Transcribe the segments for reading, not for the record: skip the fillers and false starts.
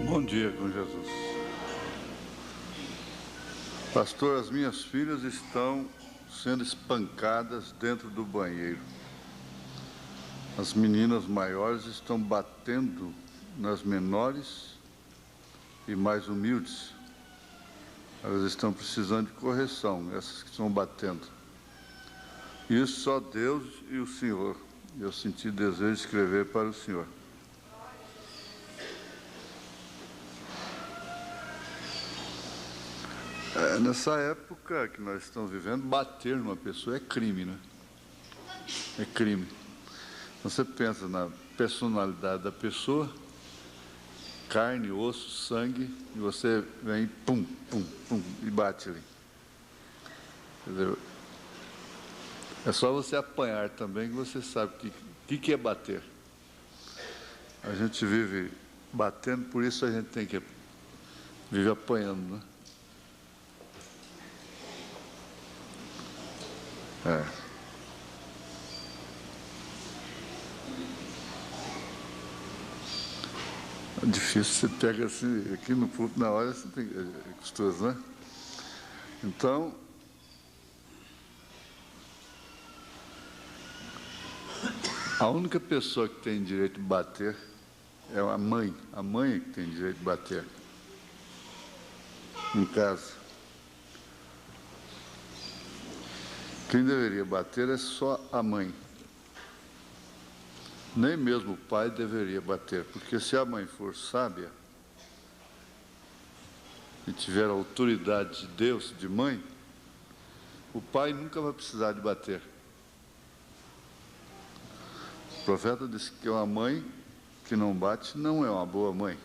Bom dia com Jesus. Pastor, as minhas filhas estão sendo espancadas dentro do banheiro. As meninas maiores estão batendo nas menores e mais humildes. Elas estão precisando de correção, essas que estão batendo. Isso só Deus e o Senhor. Eu senti desejo de escrever para o Senhor. Nessa época que nós estamos vivendo, bater numa pessoa é crime, né? É crime. Então, você pensa na personalidade da pessoa, carne, osso, sangue, e você vem pum, pum, pum, e bate ali. Quer dizer, é só você apanhar também que você sabe o que é bater. A gente vive batendo, por isso a gente tem que vive apanhando, né? É difícil, você pega assim, aqui no púlpito, na hora, você tem gostoso, né? Então, a única pessoa que tem direito de bater é a mãe é que tem direito de bater em casa. Quem deveria bater é só a mãe. Nem mesmo o pai deveria bater, porque se a mãe for sábia e tiver a autoridade de Deus, de mãe, o pai nunca vai precisar de bater. O profeta disse que uma mãe que não bate não é uma boa mãe.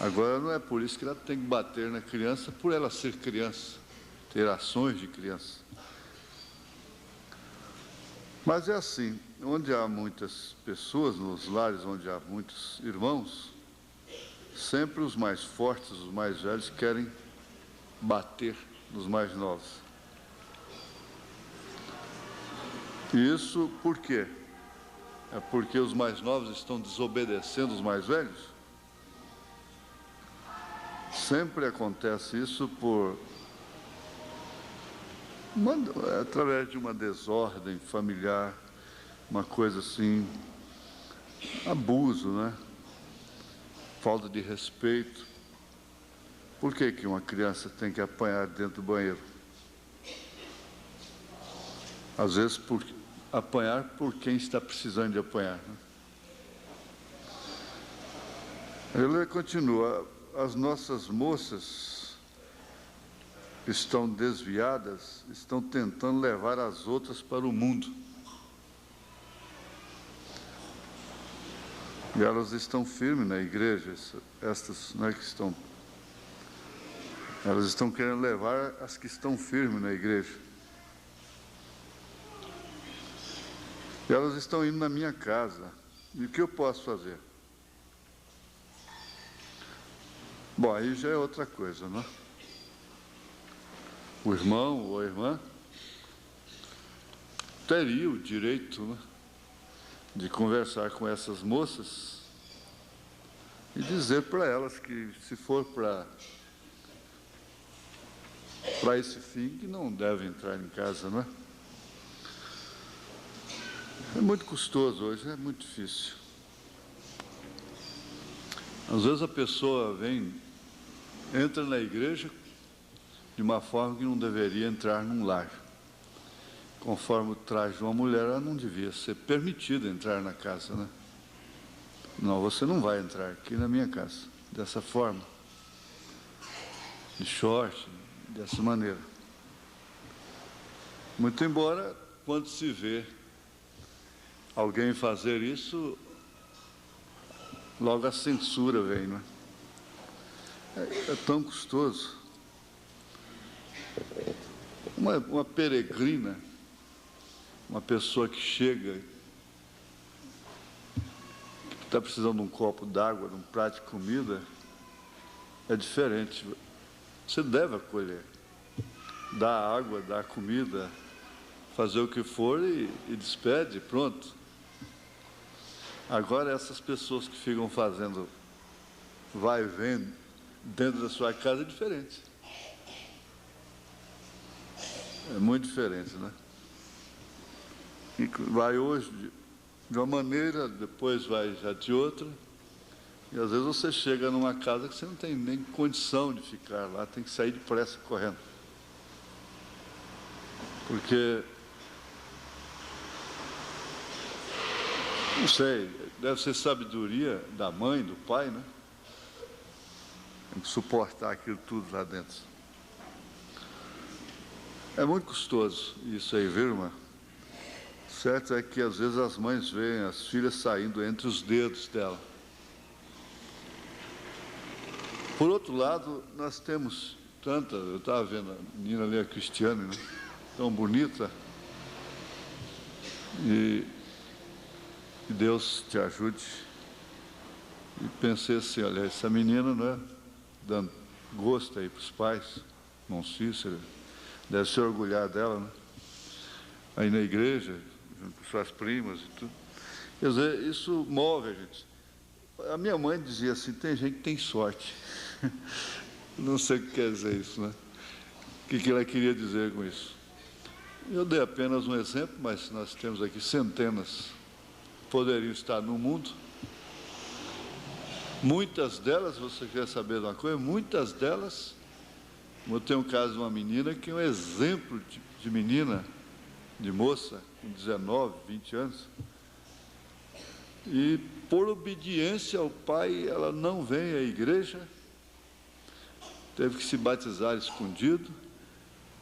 Agora, não é por isso que ela tem que bater na criança, por ela ser criança, ter ações de criança. Mas é assim, onde há muitas pessoas, nos lares onde há muitos irmãos, sempre os mais fortes, os mais velhos, querem bater nos mais novos. Isso por quê? É porque os mais novos estão desobedecendo os mais velhos? Sempre acontece isso através de uma desordem familiar, uma coisa assim, abuso, né? Falta de respeito. Por que que uma criança tem que apanhar dentro do banheiro? Às vezes apanhar por quem está precisando de apanhar, né? Ele continua, as nossas moças estão desviadas, estão tentando levar as outras para o mundo. E elas estão firmes na igreja, estas, né, que estão... Elas estão querendo levar as que estão firmes na igreja. E elas estão indo na minha casa. E o que eu posso fazer? Bom, aí já é outra coisa, né? O irmão ou a irmã teria o direito, né, de conversar com essas moças e dizer para elas que, se for para esse fim, que não devem entrar em casa, não é? É muito custoso hoje, é muito difícil. Às vezes a pessoa entra na igreja de uma forma que não deveria entrar num lar. Conforme o traje de uma mulher, ela não devia ser permitida entrar na casa, né? Não, você não vai entrar aqui na minha casa, dessa forma, de short, dessa maneira. Muito embora, quando se vê alguém fazer isso, logo a censura vem, não é? É tão custoso. Uma peregrina, uma pessoa que chega, que está precisando de um copo d'água, de um prato de comida, é diferente. Você deve acolher, dar água, dar comida, fazer o que for e despede, pronto. Agora, essas pessoas que ficam fazendo vai e vem dentro da sua casa é diferente. É muito diferente, né? E vai hoje de uma maneira, depois vai já de outra. E às vezes você chega numa casa que você não tem nem condição de ficar lá, tem que sair depressa correndo. Porque, não sei, deve ser sabedoria da mãe, do pai, né? Tem que suportar aquilo tudo lá dentro. É muito custoso isso aí, viu, irmã? Certo é que às vezes as mães veem as filhas saindo entre os dedos dela. Por outro lado, nós temos tanta... Eu estava vendo a menina ali, a Cristiane, né? Tão bonita. E Deus te ajude. E pensei assim, olha, essa menina, né, dando gosto aí para os pais, irmão Cícero, deve se orgulhar dela, né? Aí na igreja, junto com suas primas e tudo. Quer dizer, isso move a gente. A minha mãe dizia assim, tem gente que tem sorte. Não sei o que quer dizer isso, né? O que ela queria dizer com isso? Eu dei apenas um exemplo, mas nós temos aqui centenas que poderiam estar no mundo. Muitas delas, você quer saber de uma coisa? Muitas delas... Eu tenho um caso de uma menina que é um exemplo de menina, de moça, com 19, 20 anos. E, por obediência ao pai, ela não vem à igreja, teve que se batizar escondido,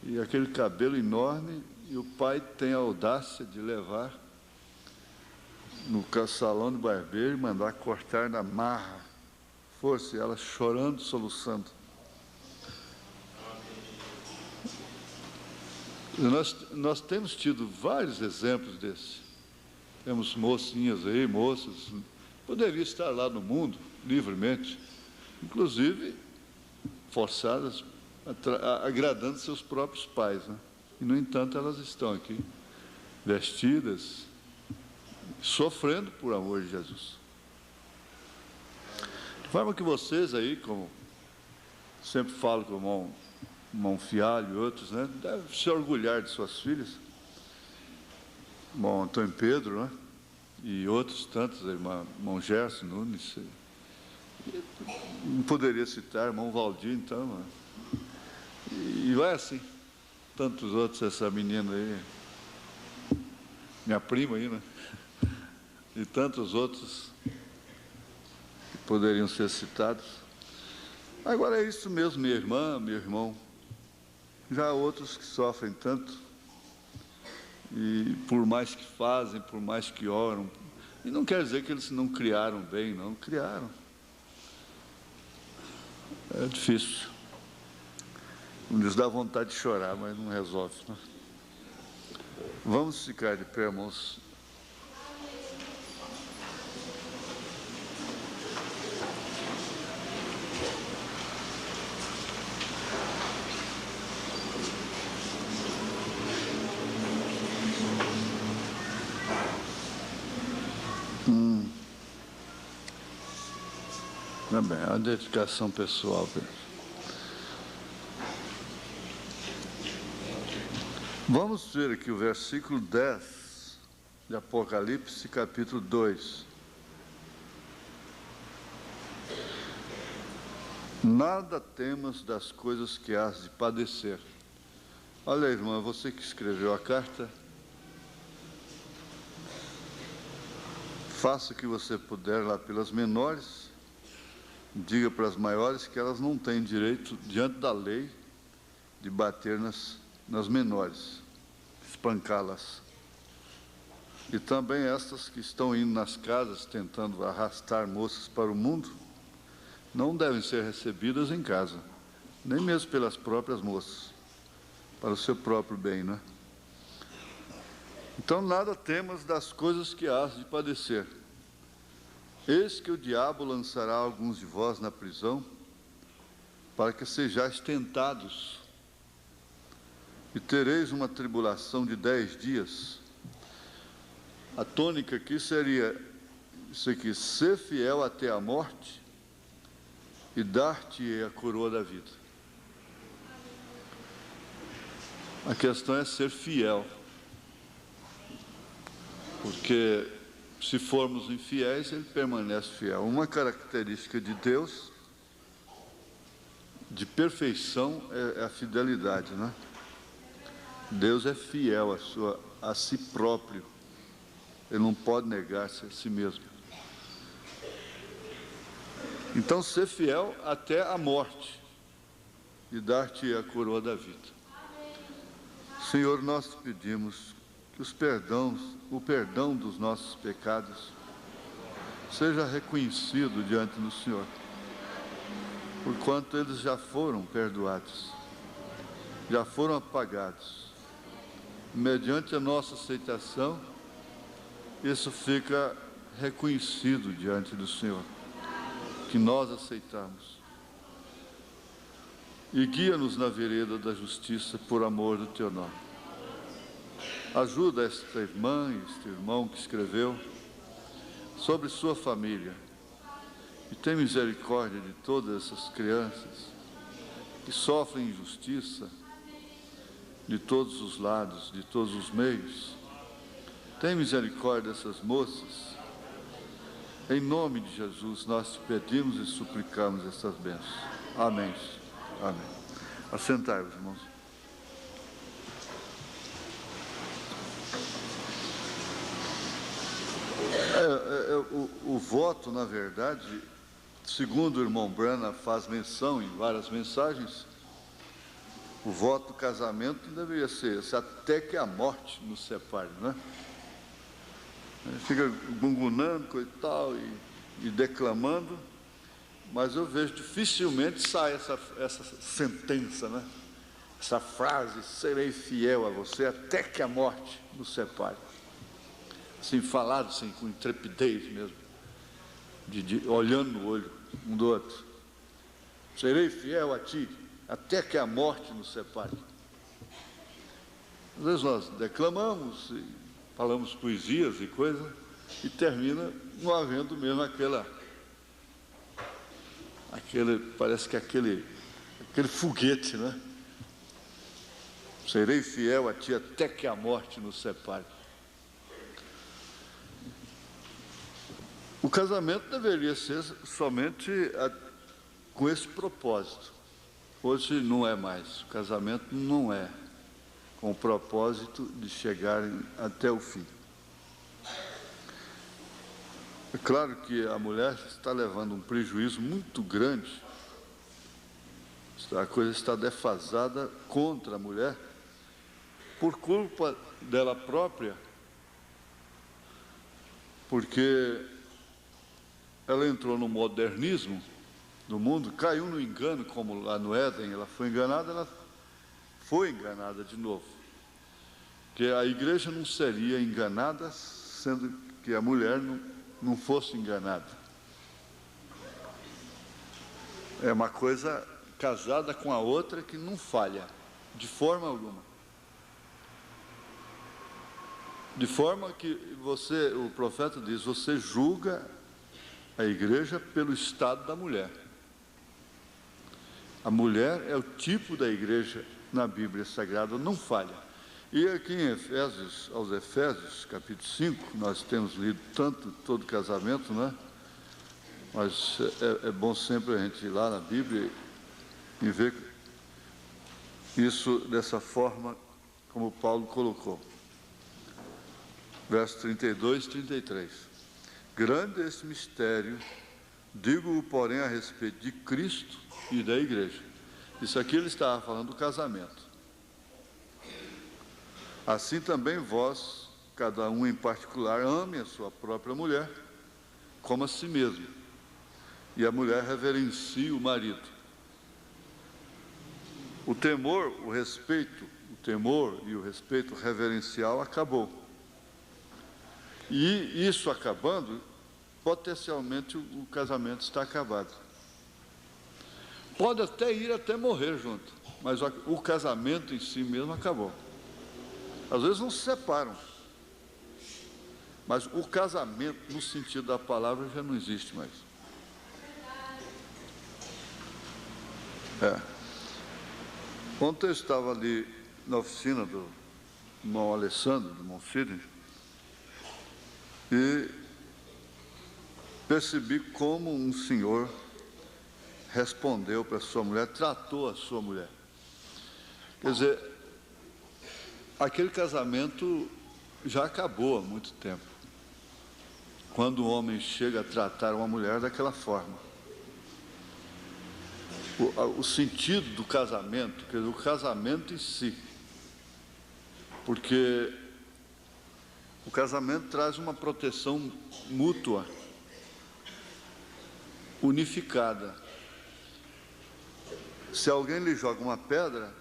e aquele cabelo enorme, e o pai tem a audácia de levar no salão de barbeiro e mandar cortar na marra, força, e ela chorando, soluçando. Nós temos tido vários exemplos desses. Temos mocinhas aí, moças, poderiam estar lá no mundo, livremente, inclusive forçadas, agradando seus próprios pais, né? E, no entanto, elas estão aqui, vestidas, sofrendo por amor de Jesus. De forma que vocês aí, como sempre falo com o irmão Fialho e outros, né, devem se orgulhar de suas filhas. Irmão Antônio Pedro, né, e outros tantos, irmão Gerson Nunes, não poderia citar, irmão Valdir, então, e vai assim, tantos outros, essa menina aí, minha prima aí, né, e tantos outros que poderiam ser citados. Agora é isso mesmo, minha irmã, meu irmão. Já há outros que sofrem tanto, e por mais que fazem, por mais que oram, e não quer dizer que eles não criaram bem, não, criaram. É difícil. Nos dá vontade de chorar, mas não resolve, né? Vamos ficar de pé, irmãos. Também, a dedicação pessoal. Vamos ver aqui o versículo 10 de Apocalipse, capítulo 2. Nada temas das coisas que hás de padecer. Olha, irmã, você que escreveu a carta, faça o que você puder lá pelas menores, diga para as maiores que elas não têm direito, diante da lei, de bater nas menores, espancá-las. E também estas que estão indo nas casas, tentando arrastar moças para o mundo, não devem ser recebidas em casa, nem mesmo pelas próprias moças, para o seu próprio bem, né? Então, nada temas das coisas que hás de padecer. Eis que o diabo lançará alguns de vós na prisão, para que sejais tentados, e tereis uma tribulação de 10 dias. A tônica aqui seria isso aqui: ser fiel até a morte, e dar-te a coroa da vida. A questão é ser fiel, porque se formos infiéis, ele permanece fiel. Uma característica de Deus, de perfeição, é a fidelidade, né? Deus é fiel a si próprio. Ele não pode negar-se a si mesmo. Então, ser fiel até a morte e dar-te a coroa da vida. Senhor, nós te pedimos que o perdão dos nossos pecados seja reconhecido diante do Senhor, porquanto eles já foram perdoados, já foram apagados. Mediante a nossa aceitação, isso fica reconhecido diante do Senhor, que nós aceitamos. E guia-nos na vereda da justiça por amor do teu nome. Ajuda esta irmã e este irmão que escreveu sobre sua família, e tem misericórdia de todas essas crianças que sofrem injustiça de todos os lados, de todos os meios. Tem misericórdia dessas moças. Em nome de Jesus, nós te pedimos e suplicamos essas bênçãos. Amém. Amém. Assentai-vos, irmãos. O voto, na verdade, segundo o irmão Branham faz menção em várias mensagens, o voto do casamento deveria ser esse: até que a morte nos separe, né? Ele fica gungunando, coisa e tal, e declamando, mas eu vejo dificilmente sai essa sentença, né? essa frase, serei fiel a você até que a morte nos separe. Assim, falado assim, com intrepidez mesmo, olhando no olho um do outro. Serei fiel a ti até que a morte nos separe. Às vezes nós declamamos, falamos poesias e coisas, e termina não havendo mesmo parece que aquele foguete, né? Serei fiel a ti até que a morte nos separe. O casamento deveria ser somente com esse propósito. Hoje não é mais. O casamento não é com o propósito de chegarem até o fim. É claro que a mulher está levando um prejuízo muito grande. A coisa está defasada contra a mulher por culpa dela própria, porque ela entrou no modernismo do mundo, caiu no engano, como lá no Éden ela foi enganada de novo. Que a igreja não seria enganada, sendo que a mulher não fosse enganada. É uma coisa casada com a outra que não falha, de forma alguma. De forma que o profeta diz, você julga a igreja pelo estado da mulher. A mulher é o tipo da igreja na Bíblia Sagrada, não falha. E aqui em aos Efésios, capítulo 5, nós temos lido todo casamento, né? Mas é bom sempre a gente ir lá na Bíblia e ver isso dessa forma como Paulo colocou. Versos 32 e 33. Grande é esse mistério, digo-o, porém, a respeito de Cristo e da igreja. Isso aqui ele estava falando do casamento. Assim também vós, cada um em particular, ame a sua própria mulher, como a si mesmo. E a mulher reverencie o marido. O temor e o respeito reverencial acabou. E isso acabando, potencialmente o casamento está acabado. Pode até ir até morrer junto, mas o casamento em si mesmo acabou. Às vezes não se separam, mas o casamento, no sentido da palavra, já não existe mais. Ontem eu estava ali na oficina do irmão Alessandro, do irmão Sidney, e percebi como um senhor respondeu para a sua mulher, tratou a sua mulher. Quer dizer, aquele casamento já acabou há muito tempo, quando o homem chega a tratar uma mulher daquela forma. O sentido do casamento, quer dizer, o casamento em si, porque o casamento traz uma proteção mútua, unificada. Se alguém lhe joga uma pedra,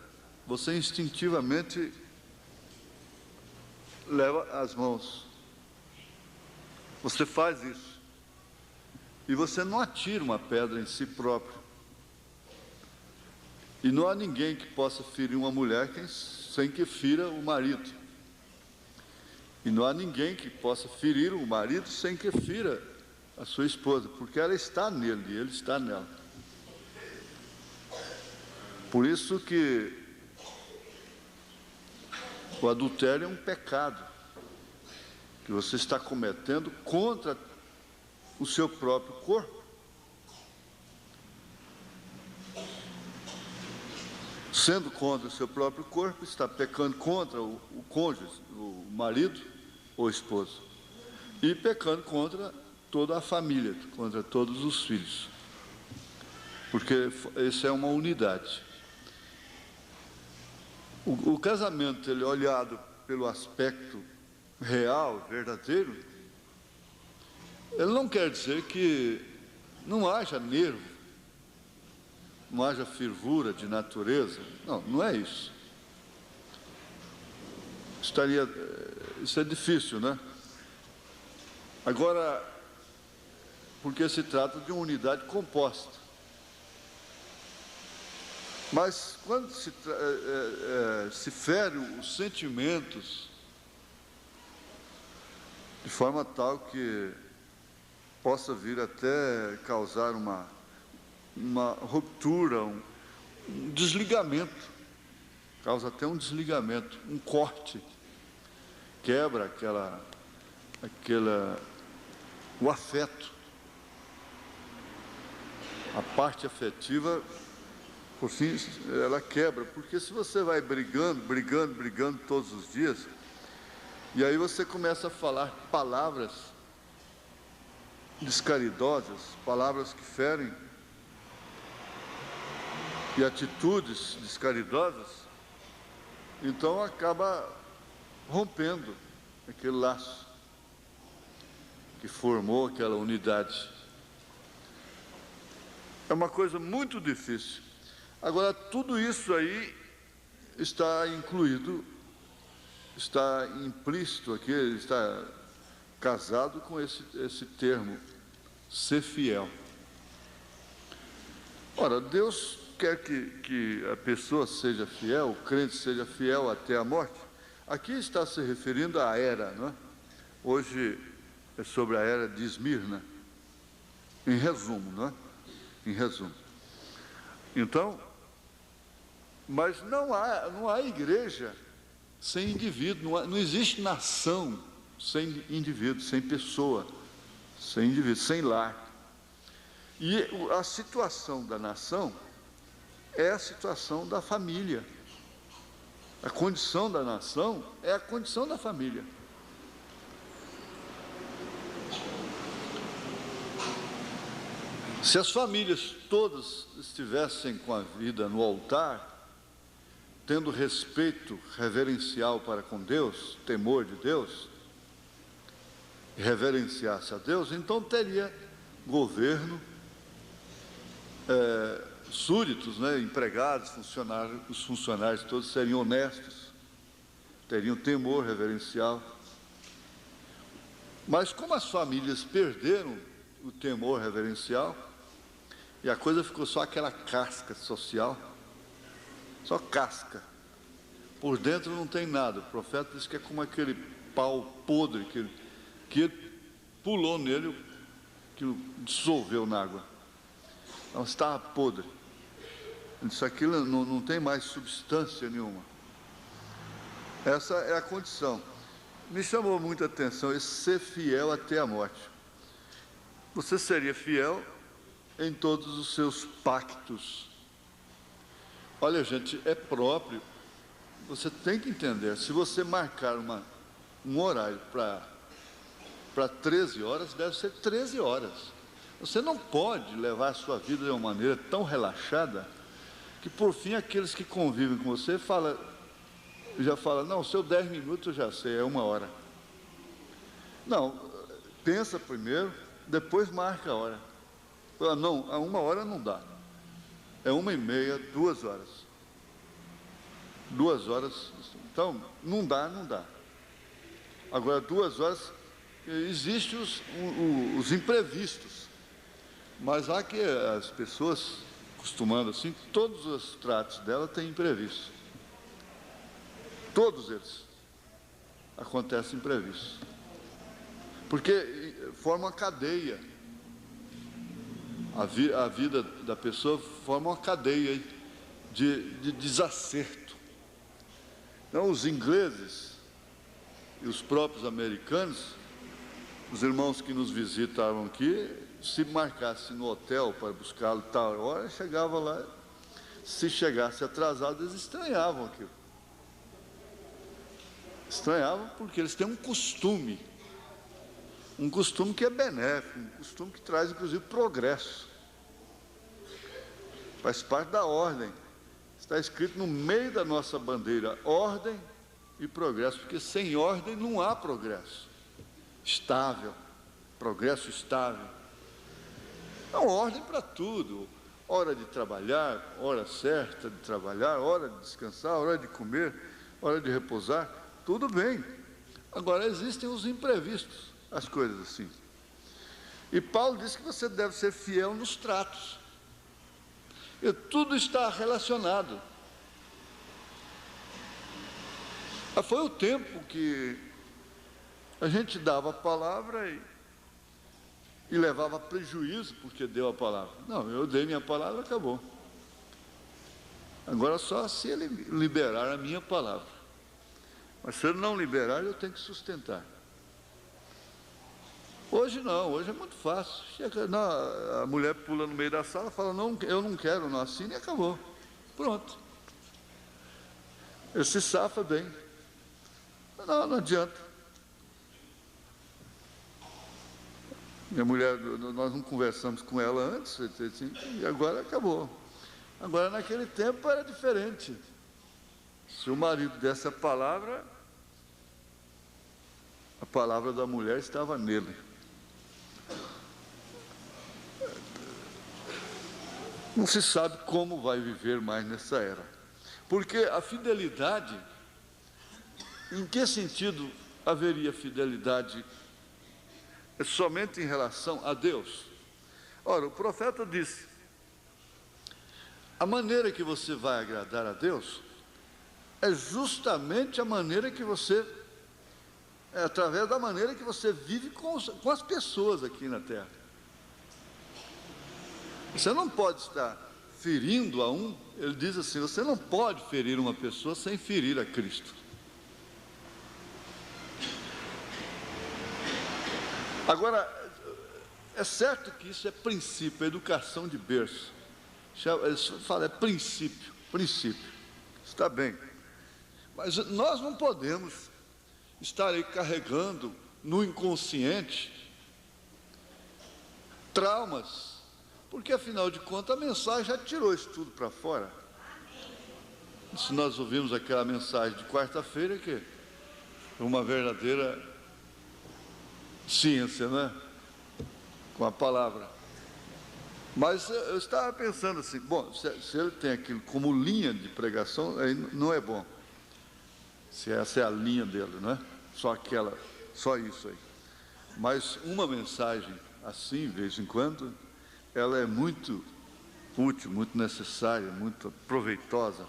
você instintivamente leva as mãos. Você faz isso. E você não atira uma pedra em si próprio. E não há ninguém que possa ferir uma mulher sem que fira o marido. E não há ninguém que possa ferir o marido sem que fira a sua esposa, porque ela está nele e ele está nela. Por isso que o adultério é um pecado que você está cometendo contra o seu próprio corpo. Sendo contra o seu próprio corpo, está pecando contra o cônjuge, o marido ou esposo, e pecando contra toda a família, contra todos os filhos, porque isso é uma unidade. O casamento, ele olhado pelo aspecto real, verdadeiro, ele não quer dizer que não haja nervo, não haja fervura de natureza. Não, não é isso. Isso é difícil, né? Agora, porque se trata de uma unidade composta. Mas quando se fere os sentimentos de forma tal que possa vir até causar uma ruptura, um desligamento, causa até um desligamento, um corte, quebra o afeto, a parte afetiva, por fim, ela quebra, porque se você vai brigando todos os dias, e aí você começa a falar palavras descaridosas, palavras que ferem, e atitudes descaridosas, então acaba rompendo aquele laço que formou aquela unidade. É uma coisa muito difícil. Agora, tudo isso aí está incluído, está implícito aqui, está casado com esse termo, ser fiel. Ora, Deus quer que a pessoa seja fiel, o crente seja fiel até a morte. Aqui está se referindo à era, não é? Hoje é sobre a era de Esmirna, em resumo, não é? Em resumo. Então, mas não há igreja sem indivíduo, não existe nação sem indivíduo, sem pessoa, sem indivíduo, sem lar. E a situação da nação é a situação da família. A condição da nação é a condição da família. Se as famílias todas estivessem com a vida no altar, tendo respeito reverencial para com Deus, temor de Deus, reverenciasse a Deus, então teria governo, súditos, né, empregados, funcionários, os funcionários todos seriam honestos, teriam temor reverencial. Mas como as famílias perderam o temor reverencial, e a coisa ficou só aquela casca social, só casca, por dentro não tem nada. O profeta diz que é como aquele pau podre que ele pulou nele, que o dissolveu na água. Então estava podre. Isso aqui não tem mais substância nenhuma. Essa é a condição. Me chamou muita atenção esse ser fiel até a morte. Você seria fiel em todos os seus pactos. Olha, gente, é próprio. Você tem que entender, se você marcar um horário para 13 horas, deve ser 13 horas. Você não pode levar a sua vida de uma maneira tão relaxada que, por fim, aqueles que convivem com você já falam, não, seu 10 minutos eu já sei, é 1 hora. Não, pensa primeiro, depois marca a hora. Não, a 1 hora não dá. É 1h30, 2 horas. 2 horas, então, não dá. Agora, 2 horas, existem os imprevistos. Mas há que as pessoas, acostumando assim, todos os tratos dela têm imprevisto. Todos eles acontecem imprevistos. Porque forma uma cadeia. A vida da pessoa forma uma cadeia de desacerto. Então, os ingleses e os próprios americanos, os irmãos que nos visitavam aqui, se marcasse no hotel para buscá-lo tal hora, chegava lá, se chegasse atrasado, eles estranhavam aquilo. Estranhavam porque eles têm um costume que é benéfico, um costume que traz, inclusive, progresso. Faz parte da ordem. Está escrito no meio da nossa bandeira, ordem e progresso, porque sem ordem não há progresso estável, progresso estável. Não, ordem para tudo. hora de trabalhar, hora certa de trabalhar, hora de descansar, hora de comer, hora de repousar, tudo bem. Agora, existem os imprevistos, as coisas assim. E Paulo diz que você deve ser fiel nos tratos. E tudo está relacionado. Foi o tempo que a gente dava a palavra e levava prejuízo porque deu a palavra. Não, eu dei minha palavra, acabou. Agora só se ele liberar a minha palavra. Mas se ele não liberar, eu tenho que sustentar. Hoje não, hoje é muito fácil. Chega, não, a mulher pula no meio da sala, fala, não, eu não quero, não assino, e acabou. Pronto. Ele se safa bem. Não adianta. Minha mulher, nós não conversamos com ela antes, e agora acabou. Agora, naquele tempo era diferente. Se o marido desse a palavra da mulher estava nele. Não se sabe como vai viver mais nessa era. Porque a fidelidade, em que sentido haveria fidelidade somente em relação a Deus? Ora, o profeta disse, a maneira que você vai agradar a Deus é justamente a maneira que você, através da maneira que você vive com as pessoas aqui na terra. Você não pode estar ferindo a um, ele diz assim, você não pode ferir uma pessoa sem ferir a Cristo. Agora, é certo que isso é princípio, é educação de berço. Eles falam, é princípio, está bem. Mas nós não podemos estar aí carregando no inconsciente traumas, porque afinal de contas a mensagem já tirou isso tudo para fora. Se nós ouvimos aquela mensagem de quarta-feira, que é uma verdadeira ciência, né? Com a palavra. Mas eu estava pensando assim, bom, se ele tem aquilo como linha de pregação, aí não é bom. Se essa é a linha dele, não é? Só isso aí. Mas uma mensagem assim, de vez em quando, ela é muito útil, muito necessária, muito proveitosa.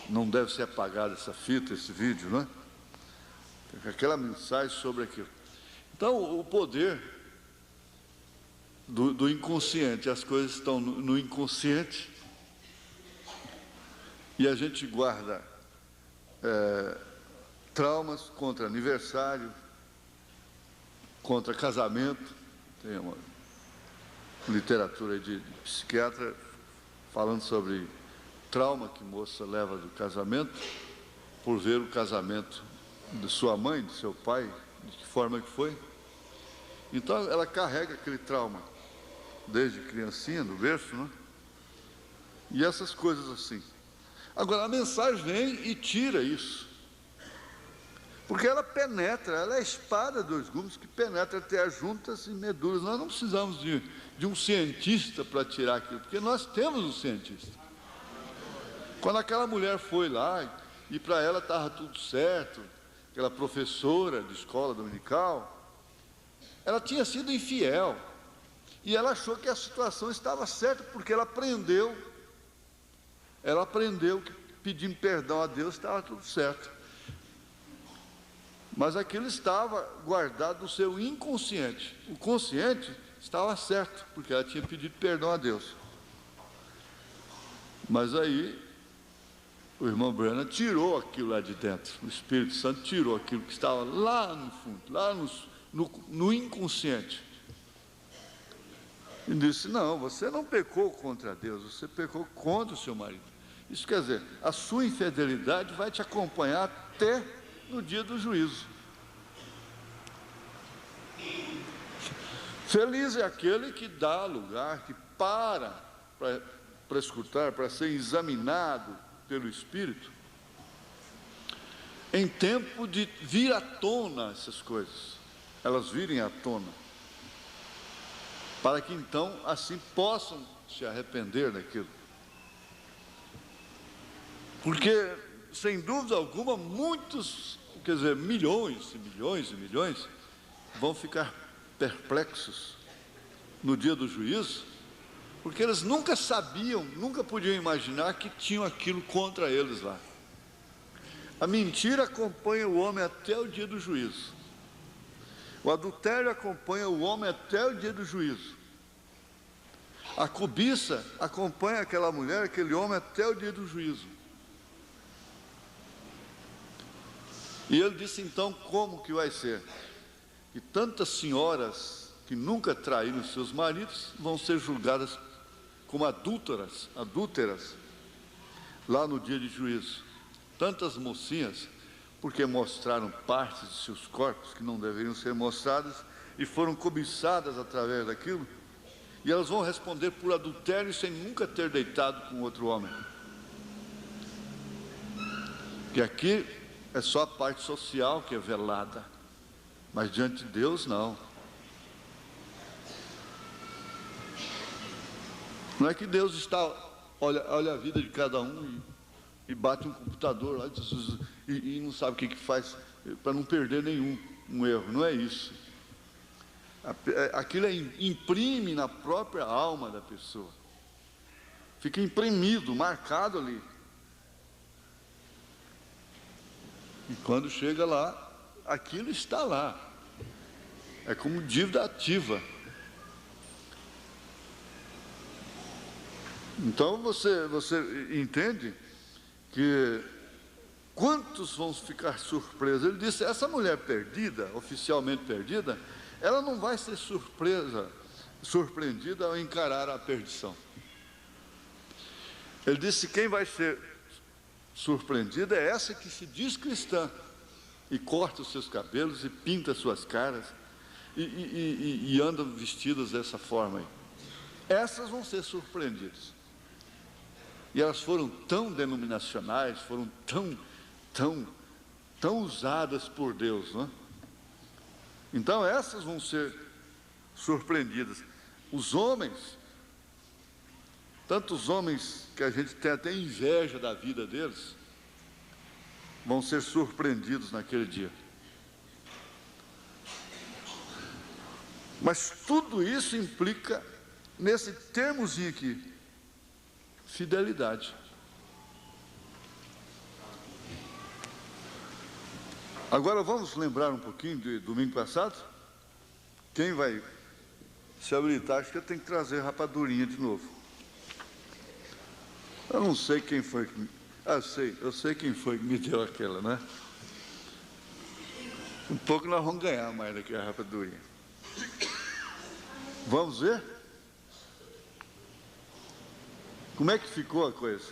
Não deve ser apagada essa fita, esse vídeo, não é? Aquela mensagem sobre aquilo. Então, o poder do inconsciente, as coisas estão no inconsciente e a gente guarda traumas contra aniversário, contra casamento. Tem uma literatura de psiquiatra falando sobre trauma que moça leva do casamento por ver o casamento de sua mãe, de seu pai, de que forma que foi. Então ela carrega aquele trauma desde criancinha, no berço, né? E essas coisas assim. Agora a mensagem vem e tira isso, porque ela penetra, ela é a espada dos gumes que penetra até as juntas e medulas. Nós não precisamos de um cientista para tirar aquilo, porque nós temos um cientista. Quando aquela mulher foi lá e para ela estava tudo certo, aquela professora de escola dominical, ela tinha sido infiel e ela achou que a situação estava certa, porque ela aprendeu que pedindo perdão a Deus estava tudo certo. Mas aquilo estava guardado no seu inconsciente. O consciente estava certo, porque ela tinha pedido perdão a Deus. Mas aí o irmão Branham tirou aquilo lá de dentro. O Espírito Santo tirou aquilo que estava lá no fundo, lá no inconsciente. E disse, não, você não pecou contra Deus, você pecou contra o seu marido. Isso quer dizer, a sua infidelidade vai te acompanhar até no dia do juízo. Feliz é aquele que dá lugar, que para escutar, para ser examinado pelo Espírito, em tempo de vir à tona essas coisas, elas virem à tona. para que então assim possam se arrepender daquilo. Porque, sem dúvida alguma, muitos, quer dizer, milhões e milhões e milhões, vão ficar perplexos no dia do juízo, porque eles nunca sabiam, nunca podiam imaginar que tinham aquilo contra eles lá. A mentira acompanha o homem até o dia do juízo. O adultério acompanha o homem até o dia do juízo. A cobiça acompanha aquela mulher, aquele homem até o dia do juízo. E ele disse então como que vai ser? Que tantas senhoras que nunca traíram seus maridos vão ser julgadas como adúlteras lá no dia de juízo. Tantas mocinhas, porque mostraram partes de seus corpos que não deveriam ser mostradas e foram cobiçadas através daquilo, e elas vão responder por adultério sem nunca ter deitado com outro homem. Que aqui é só a parte social que é velada, mas diante de Deus não. Não é que Deus está, olha a vida de cada um e bate um computador lá e não sabe o que faz para não perder nenhum erro, não é isso. Aquilo imprime na própria alma da pessoa, fica imprimido, marcado ali. E quando chega lá, aquilo está lá, é como dívida ativa. Então você entende que quantos vão ficar surpresos? Ele disse, essa mulher perdida, oficialmente perdida, ela não vai ser surpreendida ao encarar a perdição. Ele disse, quem vai ser surpreendida é essa que se diz cristã e corta os seus cabelos e pinta as suas caras e andam vestidas dessa forma aí. Essas vão ser surpreendidas. E elas foram tão denominacionais, foram tão usadas por Deus, não é? Então essas vão ser surpreendidas. Os homens, tantos homens que a gente tem até inveja da vida deles, vão ser surpreendidos naquele dia. Mas tudo isso implica nesse termozinho aqui, fidelidade. Agora vamos lembrar um pouquinho de domingo passado? Quem vai se habilitar, acho que eu tenho que trazer rapadurinha de novo. Eu não sei quem foi que... eu sei quem foi que me deu aquela, né? Um pouco nós vamos ganhar mais daqui a rapadurinha. Vamos ver? Como é que ficou a coisa?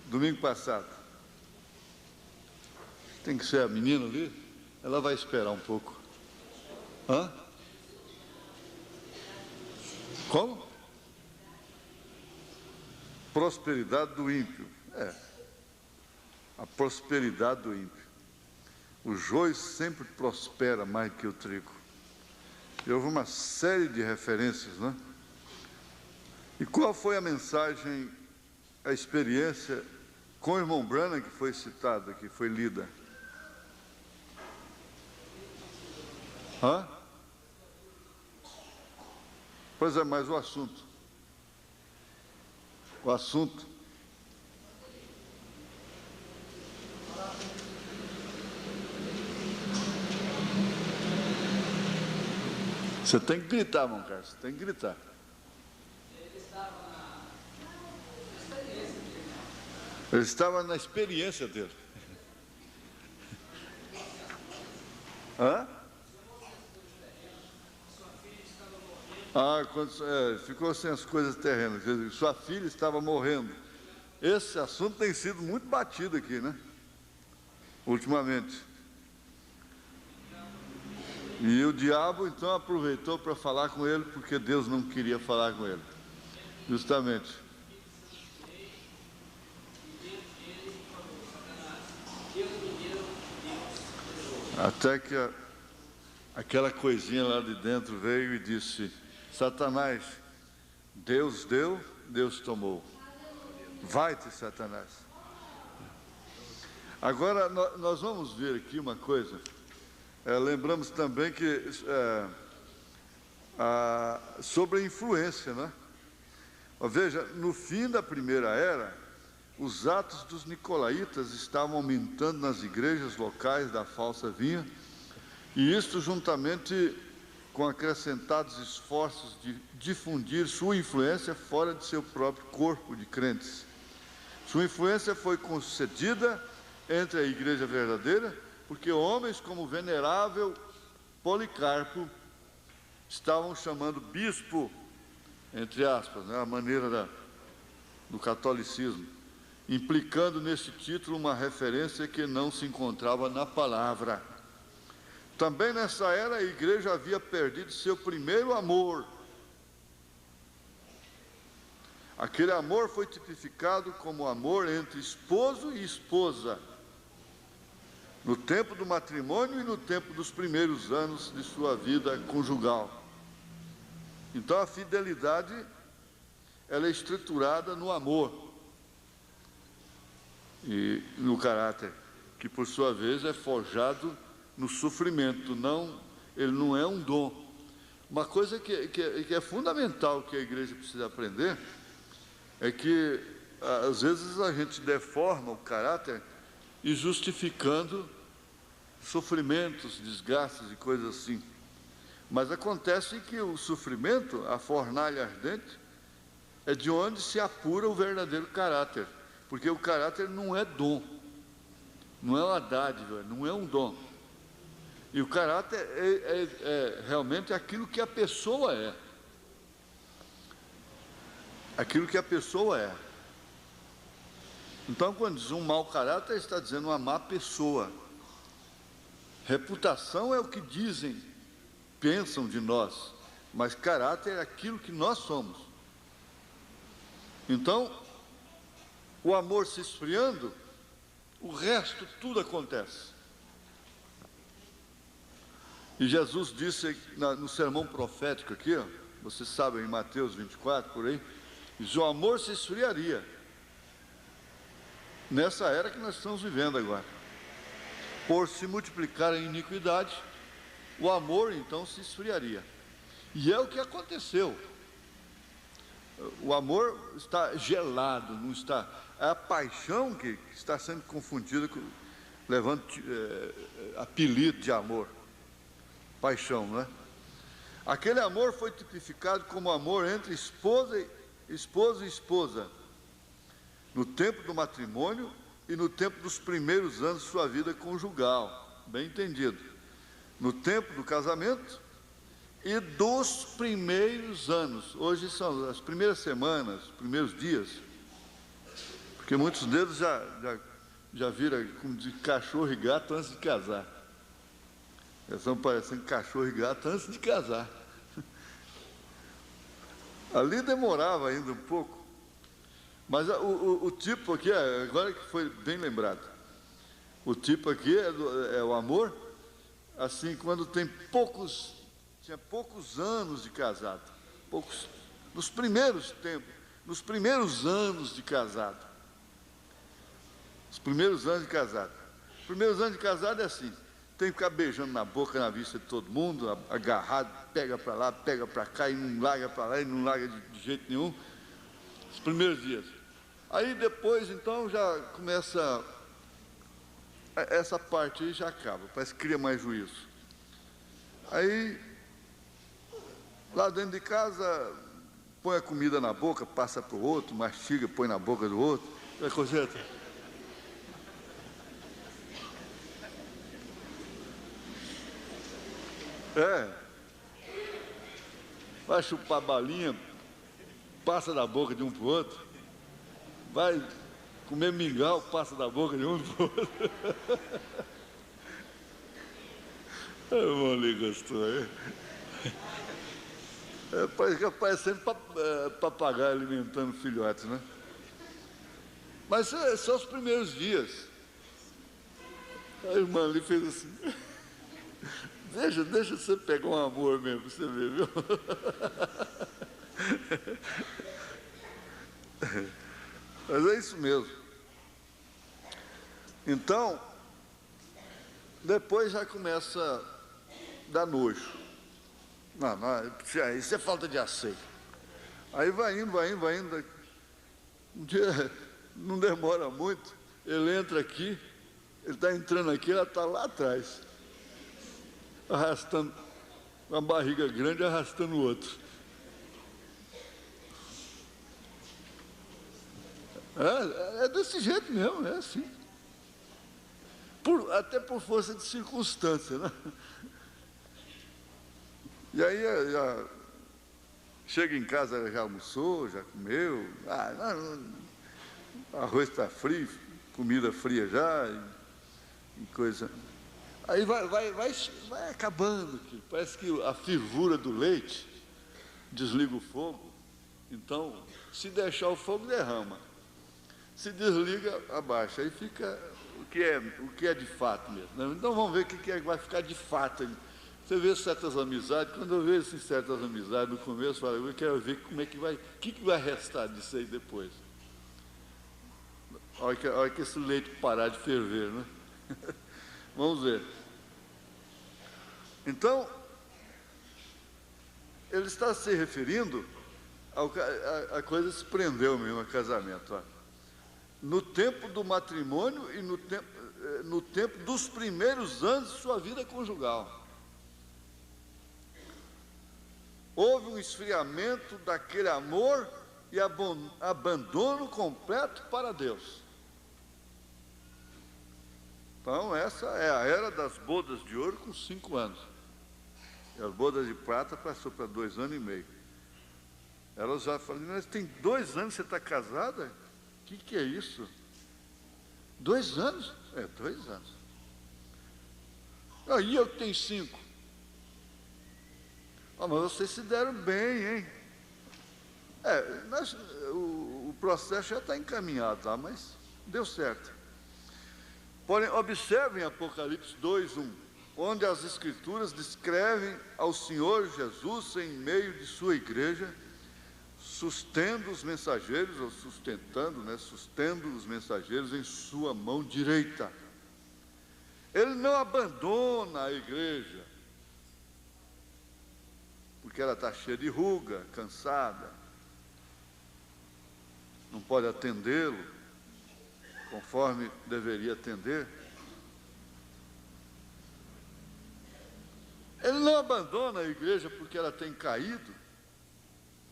Domingo passado. Tem que ser a menina ali? Ela vai esperar um pouco. Hã? Como? Prosperidade do ímpio. A prosperidade do ímpio. O joio sempre prospera mais que o trigo. E houve uma série de referências, né? E qual foi a mensagem, a experiência com o irmão Branham que foi citada, que foi lida? Hã? Pois é, mas o assunto. O assunto. Você tem que gritar, irmão Carlos, você tem que gritar. Ele estava na experiência dele. Hã? Ficou sem as coisas terrenas. Sua filha estava morrendo. Esse assunto tem sido muito batido aqui, né? Ultimamente. E o diabo, então, aproveitou para falar com ele, porque Deus não queria falar com ele. Justamente. Até que aquela coisinha lá de dentro veio e disse, Satanás, Deus deu, Deus tomou. Vai-te, Satanás. Agora, nós vamos ver aqui uma coisa. Lembramos também que sobre a influência, né? Veja, no fim da primeira era, os atos dos nicolaítas estavam aumentando nas igrejas locais da falsa vinha, e isto juntamente com acrescentados esforços de difundir sua influência fora de seu próprio corpo de crentes. Sua influência foi concedida entre a igreja verdadeira, porque homens como o venerável Policarpo estavam chamando bispo, entre aspas, né, a maneira do catolicismo, implicando nesse título uma referência que não se encontrava na palavra. Também nessa era a igreja havia perdido seu primeiro amor. Aquele amor foi tipificado como amor entre esposo e esposa, no tempo do matrimônio e no tempo dos primeiros anos de sua vida conjugal. Então a fidelidade, ela é estruturada no amor e no caráter, que por sua vez é forjado no sofrimento. Ele não é um dom. Uma coisa que é fundamental que a igreja precisa aprender é que às vezes a gente deforma o caráter e justificando sofrimentos, desgastes e coisas assim. Mas acontece que o sofrimento, a fornalha ardente, é de onde se apura o verdadeiro caráter, porque o caráter não é dom, não é uma dádiva, não é um dom. E o caráter é realmente aquilo que a pessoa é. Aquilo que a pessoa é. Então, quando diz um mau caráter, está dizendo uma má pessoa. Reputação é o que dizem, pensam de nós, mas caráter é aquilo que nós somos. Então, o amor se esfriando, o resto tudo acontece. E Jesus disse no sermão profético aqui, ó, vocês sabem, em Mateus 24, por aí, diz: o amor se esfriaria. Nessa era que nós estamos vivendo agora. Por se multiplicar a iniquidade, o amor então se esfriaria. E é o que aconteceu. O amor está gelado, não está. É a paixão que está sendo confundida com, levando apelido de amor. Paixão, não é? Aquele amor foi tipificado como amor entre esposo e esposa, no tempo do matrimônio e no tempo dos primeiros anos de sua vida conjugal, bem entendido. No tempo do casamento e dos primeiros anos. Hoje são as primeiras semanas, os primeiros dias, porque muitos deles já viram como de cachorro e gato antes de casar. Eles estão parecendo cachorro e gato antes de casar. Ali demorava ainda um pouco, mas o tipo aqui, agora que foi bem lembrado, o tipo aqui é o amor, assim, quando tinha poucos anos de casado, nos primeiros tempos, nos primeiros anos de casado. Os primeiros anos de casado. Os primeiros anos de casado é assim, tem que ficar beijando na boca, na vista de todo mundo, agarrado, pega para lá, pega para cá, e não larga para lá, e não larga de jeito nenhum. Os primeiros dias. Aí depois, então, já começa, essa parte aí já acaba, parece que cria mais juízo. Aí, lá dentro de casa, põe a comida na boca, passa para o outro, mastiga, põe na boca do outro, é coisa. Vai chupar balinha, passa da boca de um para o outro, vai comer mingau, passa da boca de um para o outro. Vamos ali, gostou, hein? Parecendo papagaio alimentando filhotes, né? Mas são os primeiros dias. A irmã ali fez assim. Deixa você pegar um amor mesmo, você vê, viu? Mas é isso mesmo. Então, depois já começa a dar nojo. Não, isso é falta de asseio. Aí vai indo. Um dia, não demora muito, ele entra aqui, ele está entrando aqui, ela está lá atrás, arrastando, uma barriga grande, arrastando o outro. É desse jeito mesmo, é assim. Até por força de circunstância, né? E aí, chega em casa, já almoçou, já comeu, arroz está frio, comida fria já, e coisa. Aí vai acabando aquilo. Parece que a fervura do leite desliga o fogo, então, se deixar o fogo, derrama. Se desliga, abaixa. Aí fica o que é de fato mesmo, né? Então vamos ver o que vai ficar de fato. Você vê certas amizades, quando eu vejo certas amizades no começo, eu falo, eu quero ver como é que vai, o que vai restar disso aí depois. A hora que esse leite parar de ferver, né? Vamos ver. Então, ele está se referindo a coisa que se prendeu mesmo a casamento. Ó. No tempo do matrimônio e no tempo dos primeiros anos de sua vida conjugal. Houve um esfriamento daquele amor e abandono completo para Deus. Então, essa é a era das bodas de ouro com 5 anos. E as bodas de prata passou para 2 anos e meio. Ela já falou, mas tem 2 anos que você está casada? O que é isso? 2 anos? 2 anos. Aí eu tenho 5. Mas vocês se deram bem, hein? O processo já está encaminhado lá, mas deu certo. Porém, observem Apocalipse 2:1, onde as Escrituras descrevem ao Senhor Jesus em meio de sua igreja, sustendo os mensageiros em sua mão direita. Ele não abandona a igreja, porque ela está cheia de ruga, cansada, não pode atendê-lo conforme deveria atender. Ele não abandona a igreja porque ela tem caído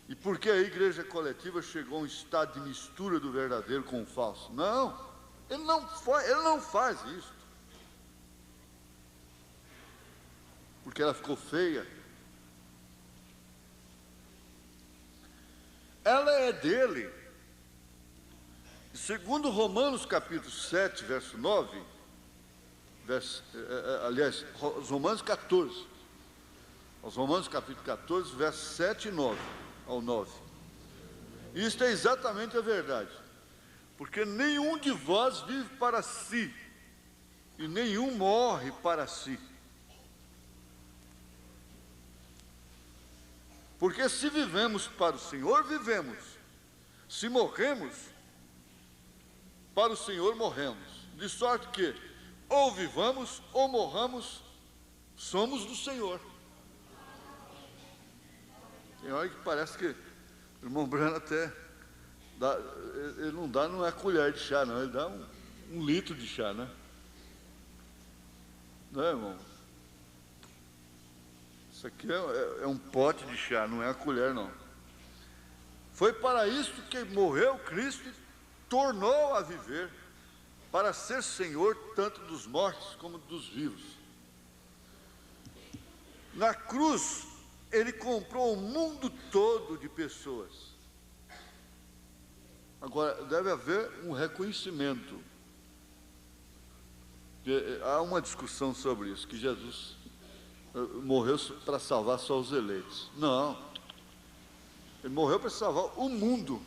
e porque a igreja coletiva chegou a um estado de mistura do verdadeiro com o falso. Não, ele não faz isso porque ela ficou feia. Ela é dele. Segundo Romanos capítulo 7, verso 9, Romanos 14, aos Romanos capítulo 14, verso 7 e 9, ao 9. Isto é exatamente a verdade, porque nenhum de vós vive para si, e nenhum morre para si. Porque se vivemos para o Senhor, vivemos. Se morremos, para o Senhor morremos. De sorte que, ou vivamos, ou morramos, somos do Senhor. Tem hora que parece que o irmão Brano até dá, ele não é colher de chá, não, ele dá um litro de chá, né? Não é, irmão? Isso aqui é um pote de chá, não é a colher, não. Foi para isso que morreu Cristo e tornou a viver, para ser Senhor tanto dos mortos como dos vivos. Na cruz, Ele comprou o mundo todo de pessoas. Agora, deve haver um reconhecimento. Há uma discussão sobre isso, que Jesus morreu para salvar só os eleitos. Não, ele morreu para salvar o mundo,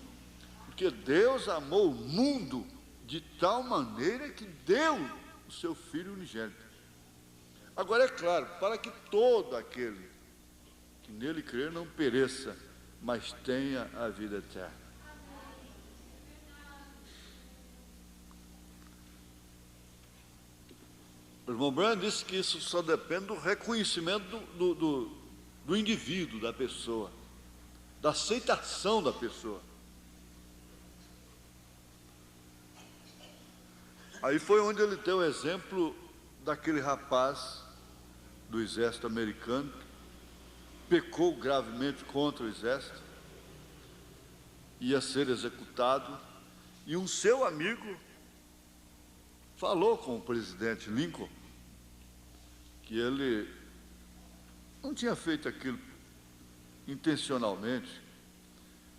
porque Deus amou o mundo de tal maneira que deu o seu Filho unigênito. Agora, é claro, para que todo aquele que nele crer não pereça, mas tenha a vida eterna. O irmão Branham disse que isso só depende do reconhecimento do indivíduo, da pessoa, da aceitação da pessoa. Aí foi onde ele deu o exemplo daquele rapaz do exército americano, que pecou gravemente contra o exército, ia ser executado, e um seu amigo falou com o presidente Lincoln que ele não tinha feito aquilo intencionalmente.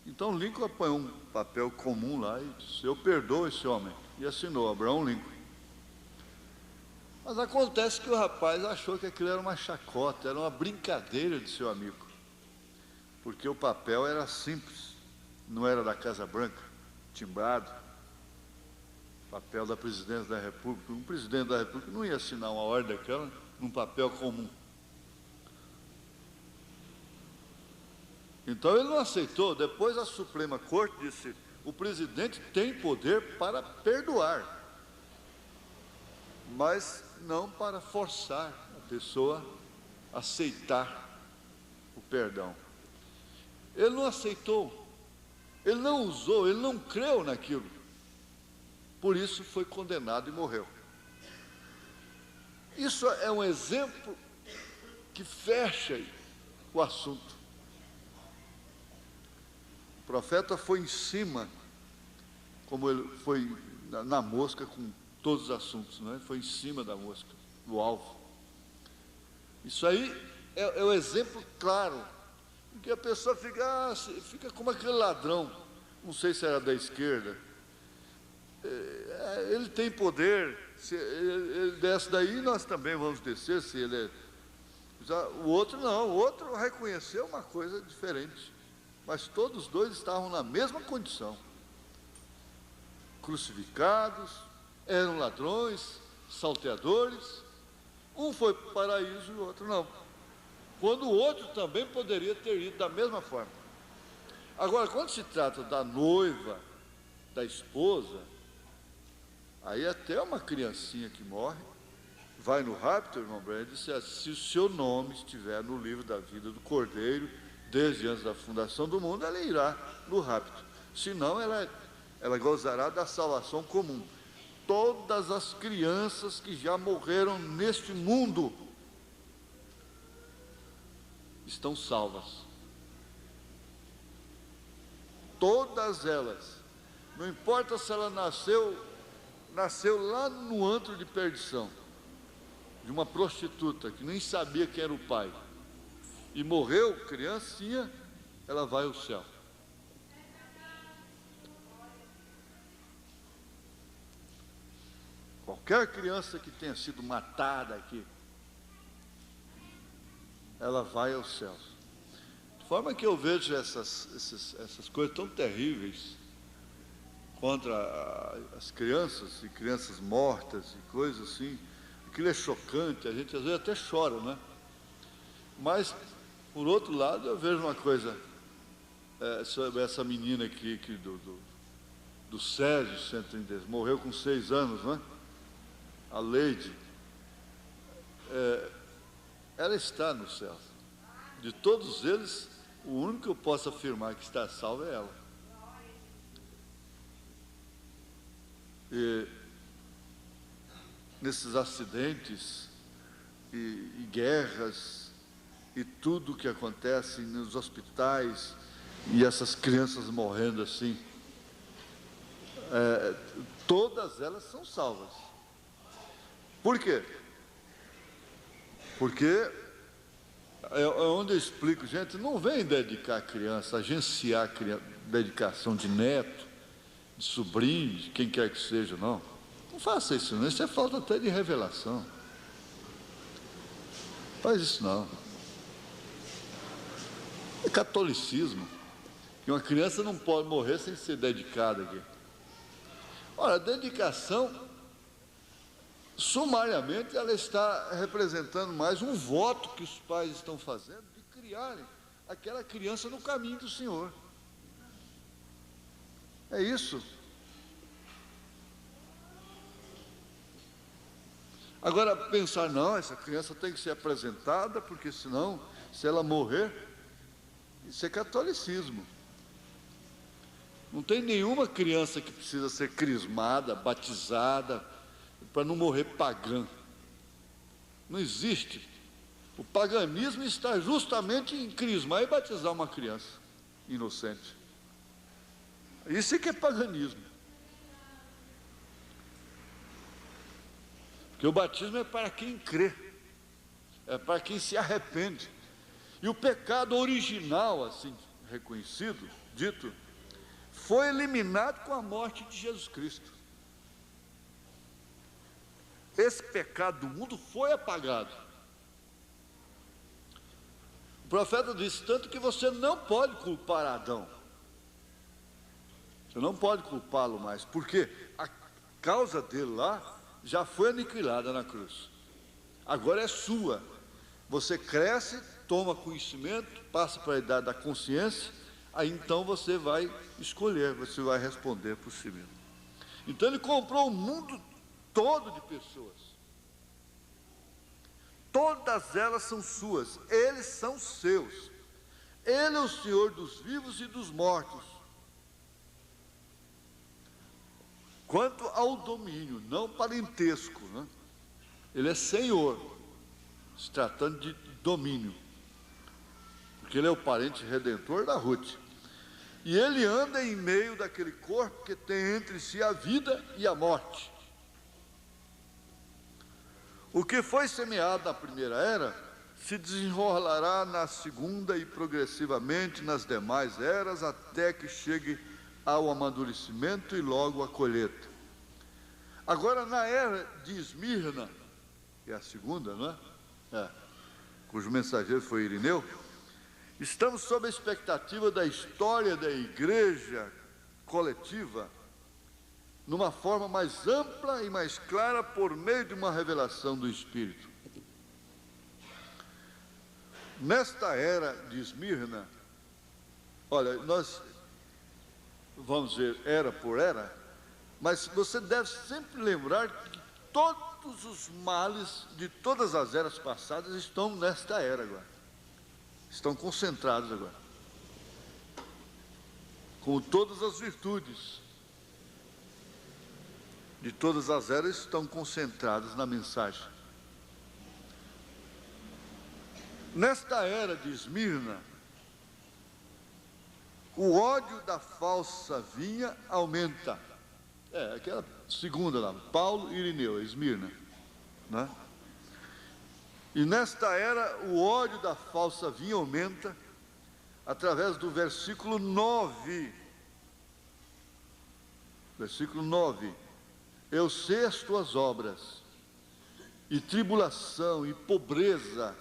Então Lincoln apanhou um papel comum lá e disse: eu perdoo esse homem, e assinou Abraham Lincoln. Mas acontece que o rapaz achou que aquilo era uma chacota, era uma brincadeira de seu amigo, porque o papel era simples, não era da Casa Branca, timbrado, papel da presidência da República. Um presidente da República não ia assinar uma ordem daquela num papel comum. Então ele não aceitou. Depois a Suprema Corte disse: o presidente tem poder para perdoar, mas não para forçar a pessoa a aceitar o perdão. Ele não aceitou, ele não usou, ele não creu naquilo. Por isso foi condenado e morreu. Isso é um exemplo que fecha o assunto. O profeta foi em cima, como ele foi na mosca com todos os assuntos, não é? Foi em cima da mosca, do alvo. Isso aí é o exemplo claro, em que a pessoa fica como aquele ladrão, não sei se era da esquerda, ele tem poder, se ele desce daí, nós também vamos descer, se ele é... O outro não, o outro reconheceu uma coisa diferente, mas todos os dois estavam na mesma condição, crucificados, eram ladrões, salteadores. Um foi para o paraíso e o outro não, quando o outro também poderia ter ido da mesma forma. Agora, quando se trata da noiva, da esposa, aí até uma criancinha que morre vai no rapto, irmão Branham disse assim: se o seu nome estiver no livro da vida do Cordeiro, desde antes da fundação do mundo, ela irá no rapto. Senão, ela gozará da salvação comum. Todas as crianças que já morreram neste mundo estão salvas. Todas elas. Não importa se ela nasceu lá no antro de perdição, de uma prostituta que nem sabia quem era o pai, e morreu criancinha, ela vai ao céu. Qualquer criança que tenha sido matada aqui, ela vai aos céus. De forma que eu vejo essas coisas tão terríveis contra as crianças, e crianças mortas, e coisas assim, aquilo é chocante, a gente às vezes até chora, né? Mas, por outro lado, eu vejo uma coisa, sobre essa menina aqui do Césio 130, morreu com 6 anos, né? A Leide, ela está no céu. De todos eles, o único que eu posso afirmar que está salvo é ela. E nesses acidentes e guerras e tudo que acontece nos hospitais e essas crianças morrendo assim, todas elas são salvas. Por quê? Porque é onde eu explico, gente, não vem dedicar a criança, agenciar a criança, dedicação de neto, de sobrinho, de quem quer que seja, não. Não faça isso não, isso é falta até de revelação. Não faz isso não. É catolicismo, que uma criança não pode morrer sem ser dedicada aqui. Ora, a dedicação sumariamente ela está representando mais um voto que os pais estão fazendo de criarem aquela criança no caminho do Senhor. É isso. Agora, pensar, não, essa criança tem que ser apresentada, porque senão, se ela morrer, isso é catolicismo. Não tem nenhuma criança que precisa ser crismada, batizada, para não morrer pagã. Não existe. O paganismo está justamente em crismar e batizar uma criança inocente. Isso é que é paganismo. Porque o batismo é para quem crê, é para quem se arrepende. E o pecado original, assim reconhecido, dito, foi eliminado com a morte de Jesus Cristo. Esse pecado do mundo foi apagado. O profeta disse tanto que você não pode culpar Adão. Você não pode culpá-lo mais, porque a causa dele lá já foi aniquilada na cruz. Agora é sua. Você cresce, toma conhecimento, passa para a idade da consciência, aí então você vai escolher, você vai responder por si mesmo. Então ele comprou o mundo todo de pessoas. Todas elas são suas, eles são seus. Ele é o Senhor dos vivos e dos mortos. Quanto ao domínio, não parentesco, né? Ele é Senhor, se tratando de domínio, porque ele é o parente redentor da Ruth. E ele anda em meio daquele corpo que tem entre si a vida e a morte. O que foi semeado na primeira era se desenrolará na segunda e progressivamente nas demais eras, até que chegue ao amadurecimento e logo à colheita. Agora, na era de Esmirna, que é a segunda, não é? Cujo mensageiro foi Irineu, estamos sob a expectativa da história da igreja coletiva, numa forma mais ampla e mais clara por meio de uma revelação do Espírito. Nesta era de Esmirna, olha, nós vamos ver era por era, mas você deve sempre lembrar que todos os males de todas as eras passadas estão nesta era agora. Estão concentrados agora. Com todas as virtudes de todas as eras estão concentradas na mensagem. Nesta era de Esmirna, o ódio da falsa vinha aumenta. Aquela segunda lá, Paulo e Irineu, Esmirna, né? E nesta era, o ódio da falsa vinha aumenta, através do versículo 9. Versículo 9. Eu sei as tuas obras, e tribulação, e pobreza,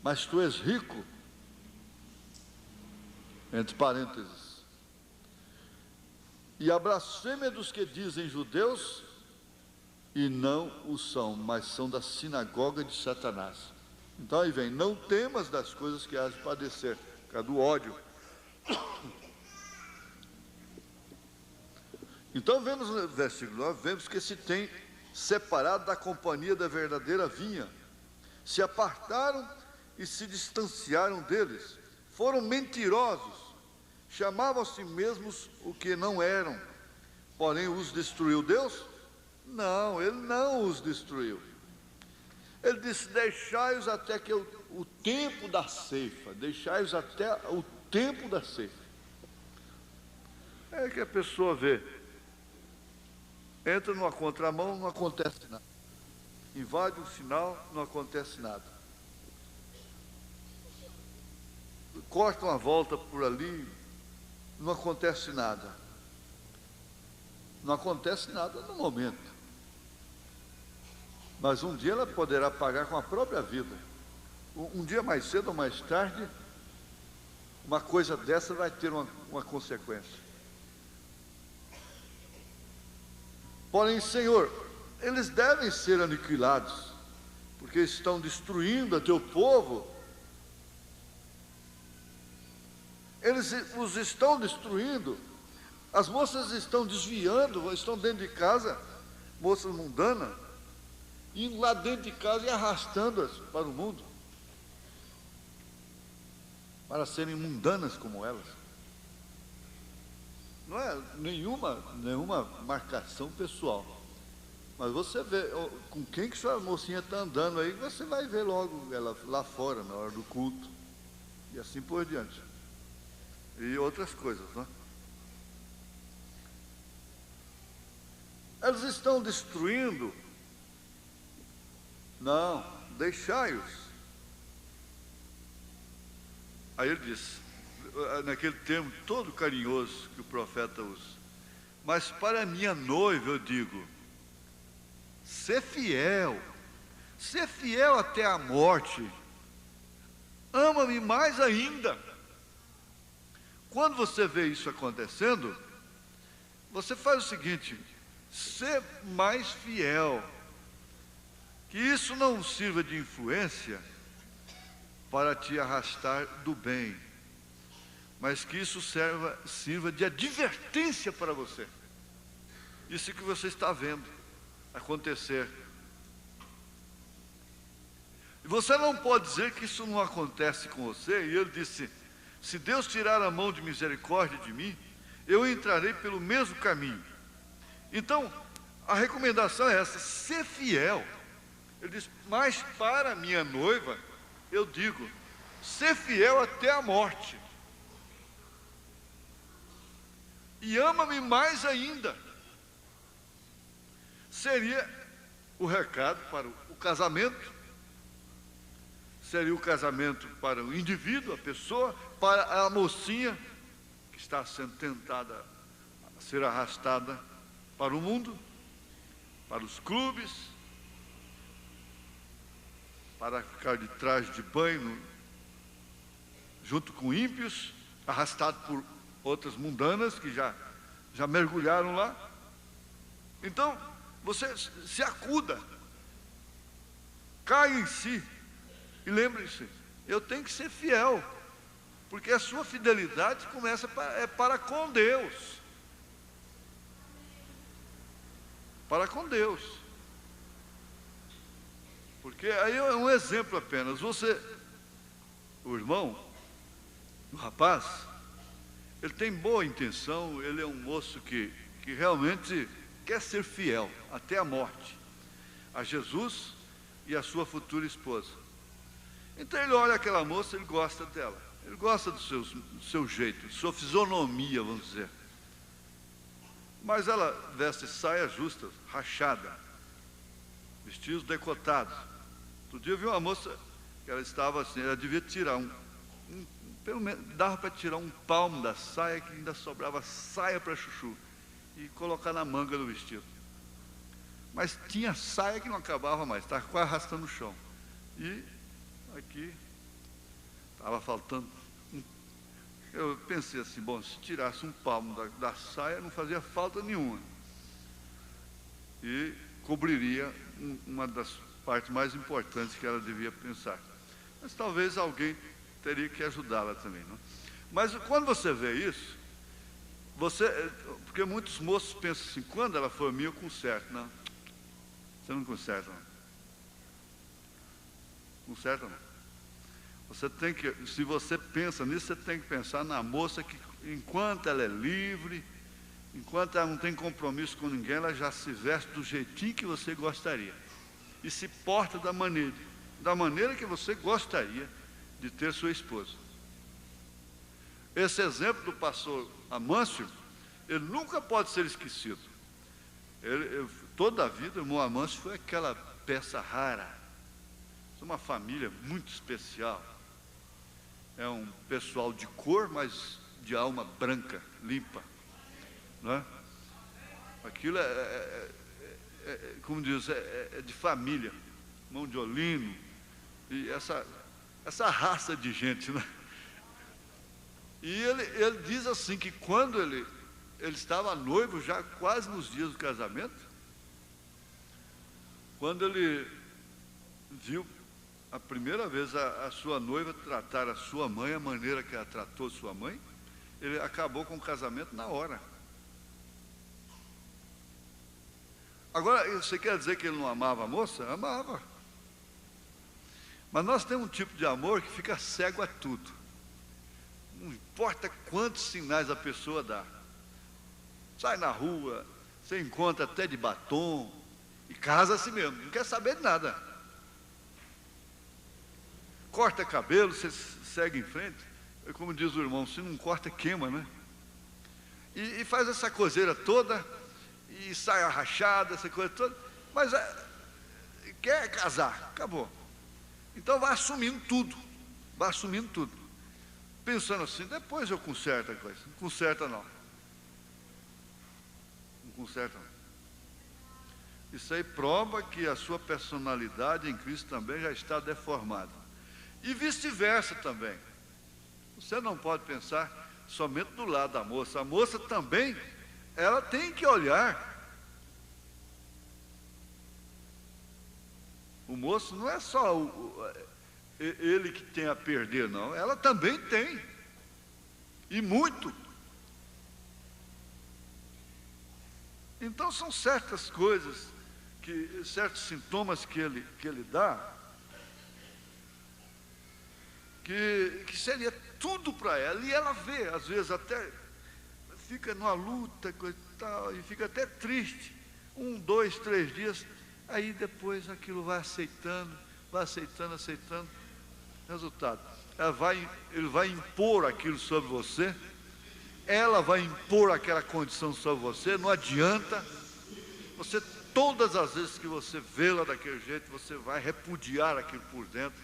mas tu és rico, entre parênteses, e a blasfêmia dos que dizem judeus, e não o são, mas são da sinagoga de Satanás. Então aí vem, não temas das coisas que has de padecer, por causa do ódio. Então vemos no versículo 9, vemos que se tem separado da companhia da verdadeira vinha, se apartaram e se distanciaram deles, foram mentirosos, chamavam a si mesmos o que não eram, porém os destruiu Deus? Não, ele não os destruiu. Ele disse, deixai-os até que o tempo da ceifa, deixai-os até o tempo da ceifa. É que a pessoa vê, entra numa contramão, não acontece nada. Invade o sinal, não acontece nada. Corta uma volta por ali, não acontece nada. Não acontece nada no momento. Mas um dia ela poderá pagar com a própria vida. Um dia mais cedo ou mais tarde, uma coisa dessa vai ter uma consequência. Porém, Senhor, eles devem ser aniquilados, porque estão destruindo a teu povo. Eles os estão destruindo. As moças estão desviando, estão dentro de casa, moças mundanas, indo lá dentro de casa e arrastando-as para o mundo, para serem mundanas como elas. Não é nenhuma marcação pessoal, mas você vê com quem que sua mocinha está andando aí, você vai ver logo ela lá fora, na hora do culto, e assim por diante. E outras coisas, né? Eles estão destruindo. Não, deixai-os. Aí ele diz, naquele termo todo carinhoso que o profeta usa: mas para minha noiva eu digo, ser fiel até a morte, ama-me mais ainda. Quando você vê isso acontecendo, você faz o seguinte: ser mais fiel, que isso não sirva de influência para te arrastar do bem, mas que isso sirva de advertência para você. Isso que você está vendo acontecer. E você não pode dizer que isso não acontece com você. E ele disse: se Deus tirar a mão de misericórdia de mim, eu entrarei pelo mesmo caminho. Então, a recomendação é essa: ser fiel. Ele diz: mas para minha noiva, eu digo, ser fiel até a morte. E ama-me mais ainda. Seria o recado para o casamento. Seria o casamento para o indivíduo, a pessoa, para a mocinha que está sendo tentada a ser arrastada para o mundo, para os clubes, para ficar de traje de banho junto com ímpios, arrastado por outras mundanas que já mergulharam lá. Então, você se acuda, caia em si e lembre-se: eu tenho que ser fiel, porque a sua fidelidade começa para com Deus. Para com Deus. Porque aí é um exemplo apenas. O irmão, o rapaz, ele tem boa intenção, ele é um moço que realmente quer ser fiel até a morte a Jesus e a sua futura esposa. Então ele olha aquela moça, ele gosta dela, ele gosta do seu jeito, de sua fisionomia, vamos dizer. Mas ela veste saia justa, rachada, vestidos decotados. Outro dia eu vi uma moça que ela estava assim, ela devia tirar pelo menos dava para tirar um palmo da saia, que ainda sobrava saia para chuchu, e colocar na manga do vestido. Mas tinha saia que não acabava mais, estava quase arrastando o chão. E aqui estava faltando. Eu pensei assim: bom, se tirasse um palmo da saia, não fazia falta nenhuma. E cobriria uma das partes mais importantes que ela devia pensar. Mas talvez alguém teria que ajudá-la também, não? Mas quando você vê isso, porque muitos moços pensam assim: quando ela for minha, eu conserto. Não, você não conserta, não. Conserta, não. Você tem que, se você pensa nisso, você tem que pensar na moça que, enquanto ela é livre, enquanto ela não tem compromisso com ninguém, ela já se veste do jeitinho que você gostaria e se porta da maneira que você gostaria de ter sua esposa. Esse exemplo do pastor Amâncio, ele nunca pode ser esquecido. Toda a vida, o irmão Amâncio foi aquela peça rara. É uma família muito especial. É um pessoal de cor, mas de alma branca, limpa, não é? Aquilo como diz, é de família, mão de olino, e essa raça de gente, né? E ele diz assim que quando ele estava noivo, já quase nos dias do casamento, quando ele viu a primeira vez a sua noiva tratar a sua mãe, a maneira que ela tratou sua mãe, ele acabou com o casamento na hora. Agora, você quer dizer que ele não amava a moça? Amava. Mas nós temos um tipo de amor que fica cego a tudo. Não importa quantos sinais a pessoa dá. Sai na rua, você encontra até de batom, e casa assim mesmo, não quer saber de nada. Corta cabelo, você segue em frente. É como diz o irmão, se não corta, queima, né? E faz essa coiseira toda, e sai arrachada, essa coisa toda, mas quer casar, acabou. Então vai assumindo tudo, pensando assim, depois eu conserto a coisa. Não conserta não. Não conserta não. Isso aí prova que a sua personalidade em Cristo também já está deformada. E vice-versa também. Você não pode pensar somente do lado da moça. A moça também, ela tem que olhar. O moço não é só ele que tem a perder, não. Ela também tem. E muito. Então são certas coisas, certos sintomas que ele dá, que seria tudo para ela, e ela vê, às vezes até fica numa luta, coisa e tal, e fica até triste, 1, 2, 3 dias, aí depois aquilo vai aceitando, resultado, ele vai impor aquilo sobre você, ela vai impor aquela condição sobre você, não adianta, você, todas as vezes que você vê-la daquele jeito, você vai repudiar aquilo por dentro,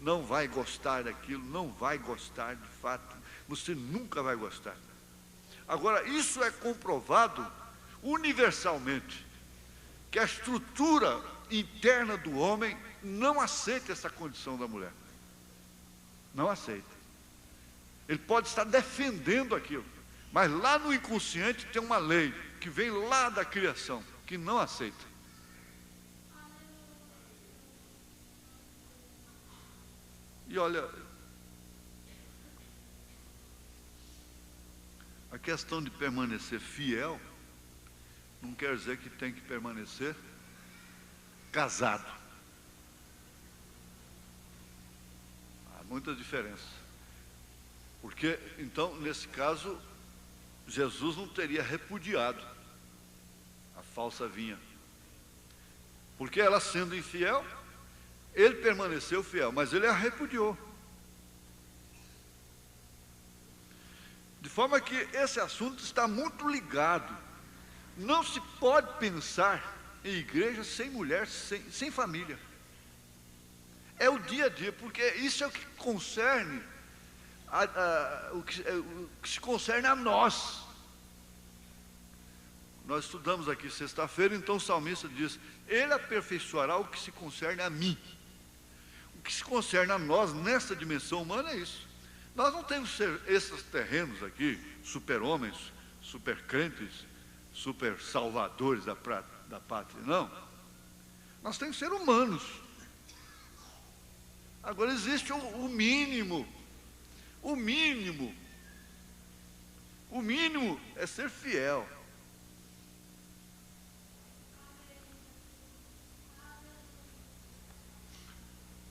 não vai gostar daquilo, não vai gostar de fato, você nunca vai gostar. Agora, isso é comprovado universalmente, que a estrutura interna do homem não aceita essa condição da mulher. Não aceita. Ele pode estar defendendo aquilo, mas lá no inconsciente tem uma lei que vem lá da criação, que não aceita. E olha, a questão de permanecer fiel não quer dizer que tem que permanecer casado. Há muita diferença. Porque, então, nesse caso, Jesus não teria repudiado a falsa vinha. Porque ela sendo infiel, ele permaneceu fiel, mas ele a repudiou. De forma que esse assunto está muito ligado. Não se pode pensar em igreja sem mulher, sem família. É o dia a dia, porque isso é o que concerne, o que se concerne a nós. Nós estudamos aqui sexta-feira, então o salmista diz, ele aperfeiçoará o que se concerne a mim. O que se concerne a nós, nessa dimensão humana, é isso. Nós não temos esses terrenos aqui, super-homens, super-crentes, super-salvadores da pátria, não. Nós temos que ser humanos. Agora existe o mínimo. O mínimo é ser fiel.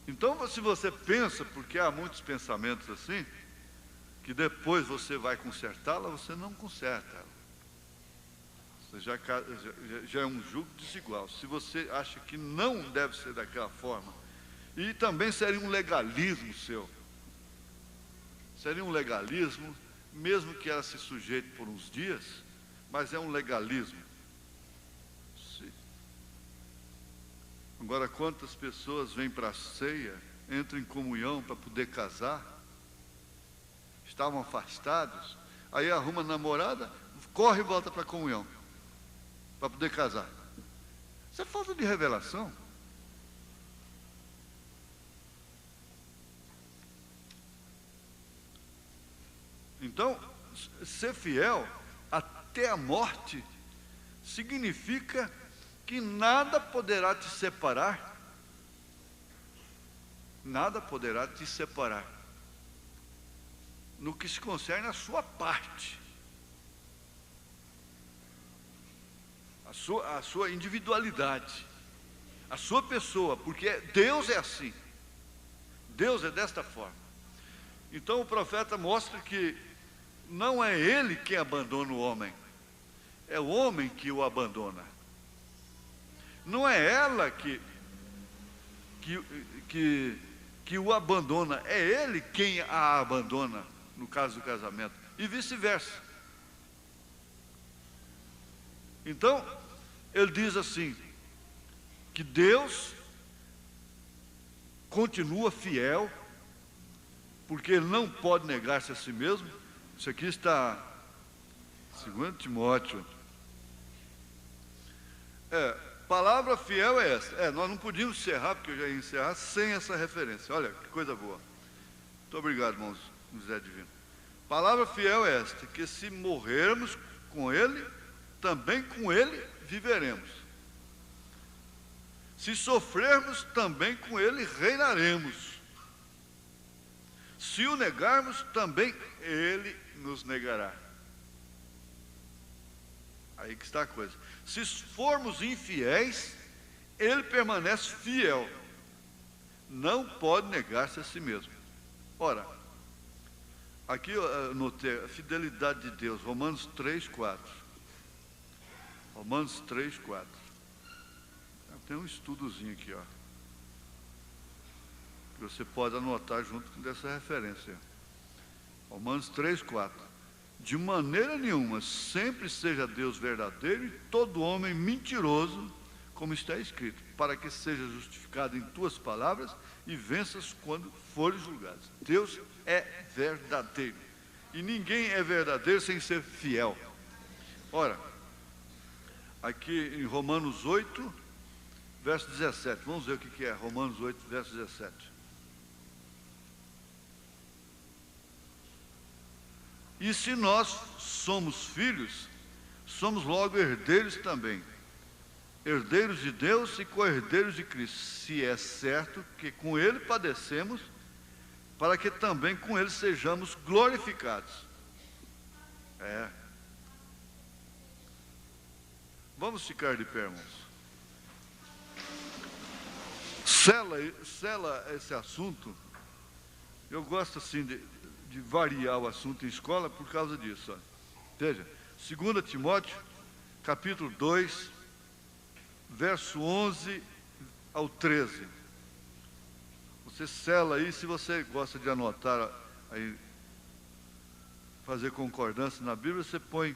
Então, se você pensa, porque há muitos pensamentos assim, que depois você vai consertá-la, você não conserta ela. Você já é um jugo desigual. Se você acha que não deve ser daquela forma, e também seria um legalismo seu. Seria um legalismo, mesmo que ela se sujeite por uns dias, mas é um legalismo. Agora, quantas pessoas vêm para a ceia, entram em comunhão para poder casar, estavam afastados, aí arruma a namorada, corre e volta para a comunhão, para poder casar. Isso é falta de revelação. Então, ser fiel até a morte significa que que nada poderá te separar, nada poderá te separar, no que se concerne à sua parte, a sua individualidade, a sua pessoa, porque Deus é assim, Deus é desta forma. Então o profeta mostra que não é ele quem abandona o homem, é o homem que o abandona. Não é ela que o abandona, é ele quem a abandona, no caso do casamento, e vice-versa. Então, ele diz assim, que Deus continua fiel, porque ele não pode negar-se a si mesmo. Isso aqui está em 2 Timóteo. Palavra fiel é essa. Nós não podíamos encerrar, porque eu já ia encerrar sem essa referência. Olha, que coisa boa. Muito obrigado, irmãos José Divino. Palavra fiel é esta, que se morrermos com ele, também com ele viveremos. Se sofrermos, também com ele reinaremos. Se o negarmos, também ele nos negará. Aí que está a coisa. Se formos infiéis, ele permanece fiel. Não pode negar-se a si mesmo. Ora, aqui eu anotei a fidelidade de Deus, Romanos 3:4. Romanos 3:4. Tem um estudozinho aqui, ó, que você pode anotar junto com essa referência. Romanos 3:4. De maneira nenhuma, sempre seja Deus verdadeiro e todo homem mentiroso, como está escrito, para que seja justificado em tuas palavras e venças quando fores julgado. Deus é verdadeiro. E ninguém é verdadeiro sem ser fiel. Ora, aqui em Romanos 8, verso 17. Vamos ver o que é Romanos 8, verso 17. E se nós somos filhos, somos logo herdeiros também, herdeiros de Deus e co-herdeiros de Cristo, se é certo que com ele padecemos, para que também com ele sejamos glorificados. Vamos ficar de pé, irmãos. Sela esse assunto. Eu gosto assim de variar o assunto em escola por causa disso. Ó. Veja, 2 Timóteo, capítulo 2, verso 11 ao 13. Você sela aí, se você gosta de anotar, aí, fazer concordância na Bíblia, você põe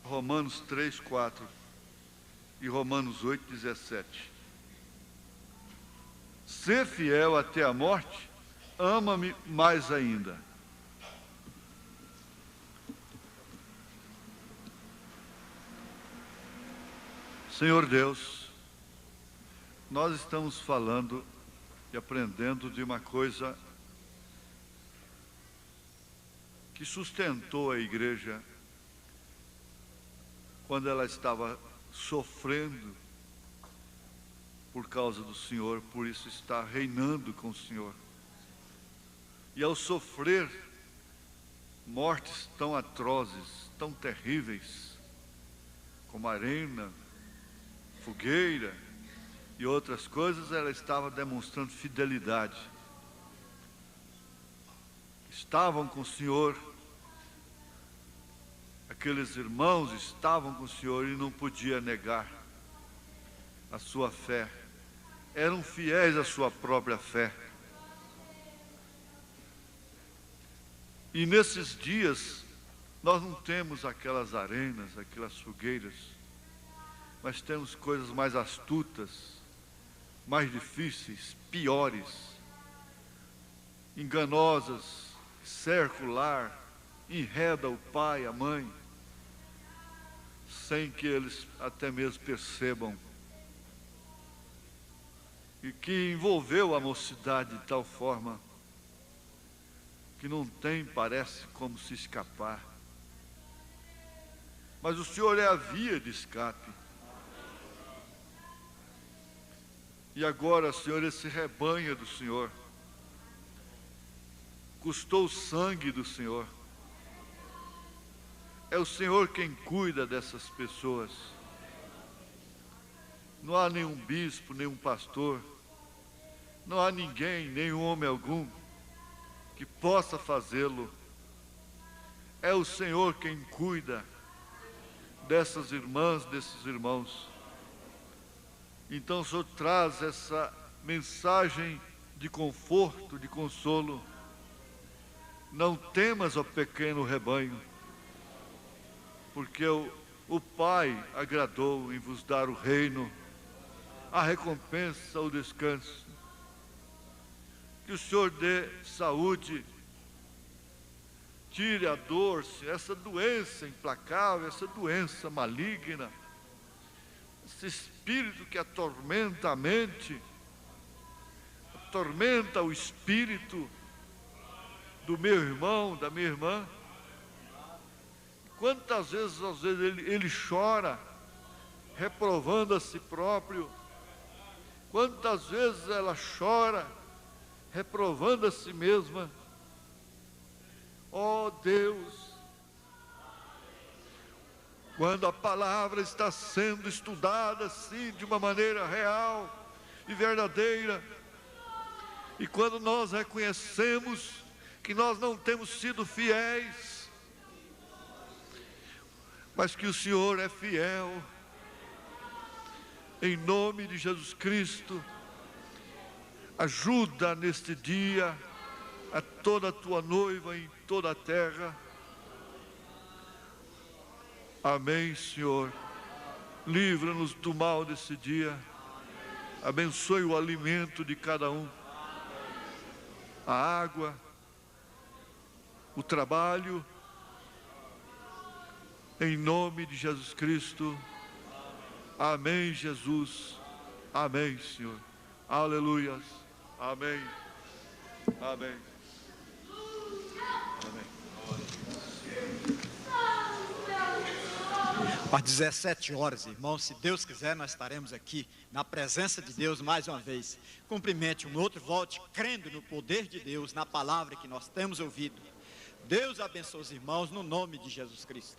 Romanos 3:4 e Romanos 8:17. Ser fiel até a morte, ama-me mais ainda. Senhor Deus, nós estamos falando e aprendendo de uma coisa que sustentou a igreja quando ela estava sofrendo por causa do Senhor, por isso está reinando com o Senhor. E ao sofrer mortes tão atrozes, tão terríveis, como arena, fogueira e outras coisas, ela estava demonstrando fidelidade. Estavam com o Senhor, aqueles irmãos estavam com o Senhor e não podia negar a sua fé, eram fiéis à sua própria fé. E nesses dias, nós não temos aquelas arenas, aquelas fogueiras, mas temos coisas mais astutas, mais difíceis, piores, enganosas, circular, enreda o pai, a mãe, sem que eles até mesmo percebam, e que envolveu a mocidade de tal forma que não tem, parece, como se escapar. Mas o Senhor é a via de escape. E agora, Senhor, esse rebanho é do Senhor. Custou o sangue do Senhor. É o Senhor quem cuida dessas pessoas. Não há nenhum bispo, nenhum pastor, não há ninguém, nenhum homem algum que possa fazê-lo. É o Senhor quem cuida dessas irmãs, desses irmãos. Então o Senhor traz essa mensagem de conforto, de consolo. Não temas, ó pequeno rebanho, porque o Pai agradou em vos dar o reino, a recompensa, o descanso. Que o Senhor dê saúde, tire a dor, essa doença implacável, essa doença maligna, esse espírito que atormenta a mente, atormenta o espírito do meu irmão, da minha irmã. Quantas vezes, às vezes, ele chora, reprovando a si próprio. Quantas vezes ela chora, reprovando a si mesma. Ó Deus, quando a palavra está sendo estudada assim, de uma maneira real e verdadeira, e quando nós reconhecemos que nós não temos sido fiéis, mas que o Senhor é fiel, em nome de Jesus Cristo, ajuda neste dia a toda a tua noiva em toda a terra. Amém, Senhor. Livra-nos do mal desse dia. Abençoe o alimento de cada um, a água, o trabalho, em nome de Jesus Cristo. Amém, Jesus. Amém, Senhor. Aleluias. Amém. Amém. Amém. Às 17 horas, irmãos, se Deus quiser, nós estaremos aqui na presença de Deus mais uma vez. Cumprimente um outro, volte crendo no poder de Deus, na palavra que nós temos ouvido. Deus abençoe os irmãos no nome de Jesus Cristo.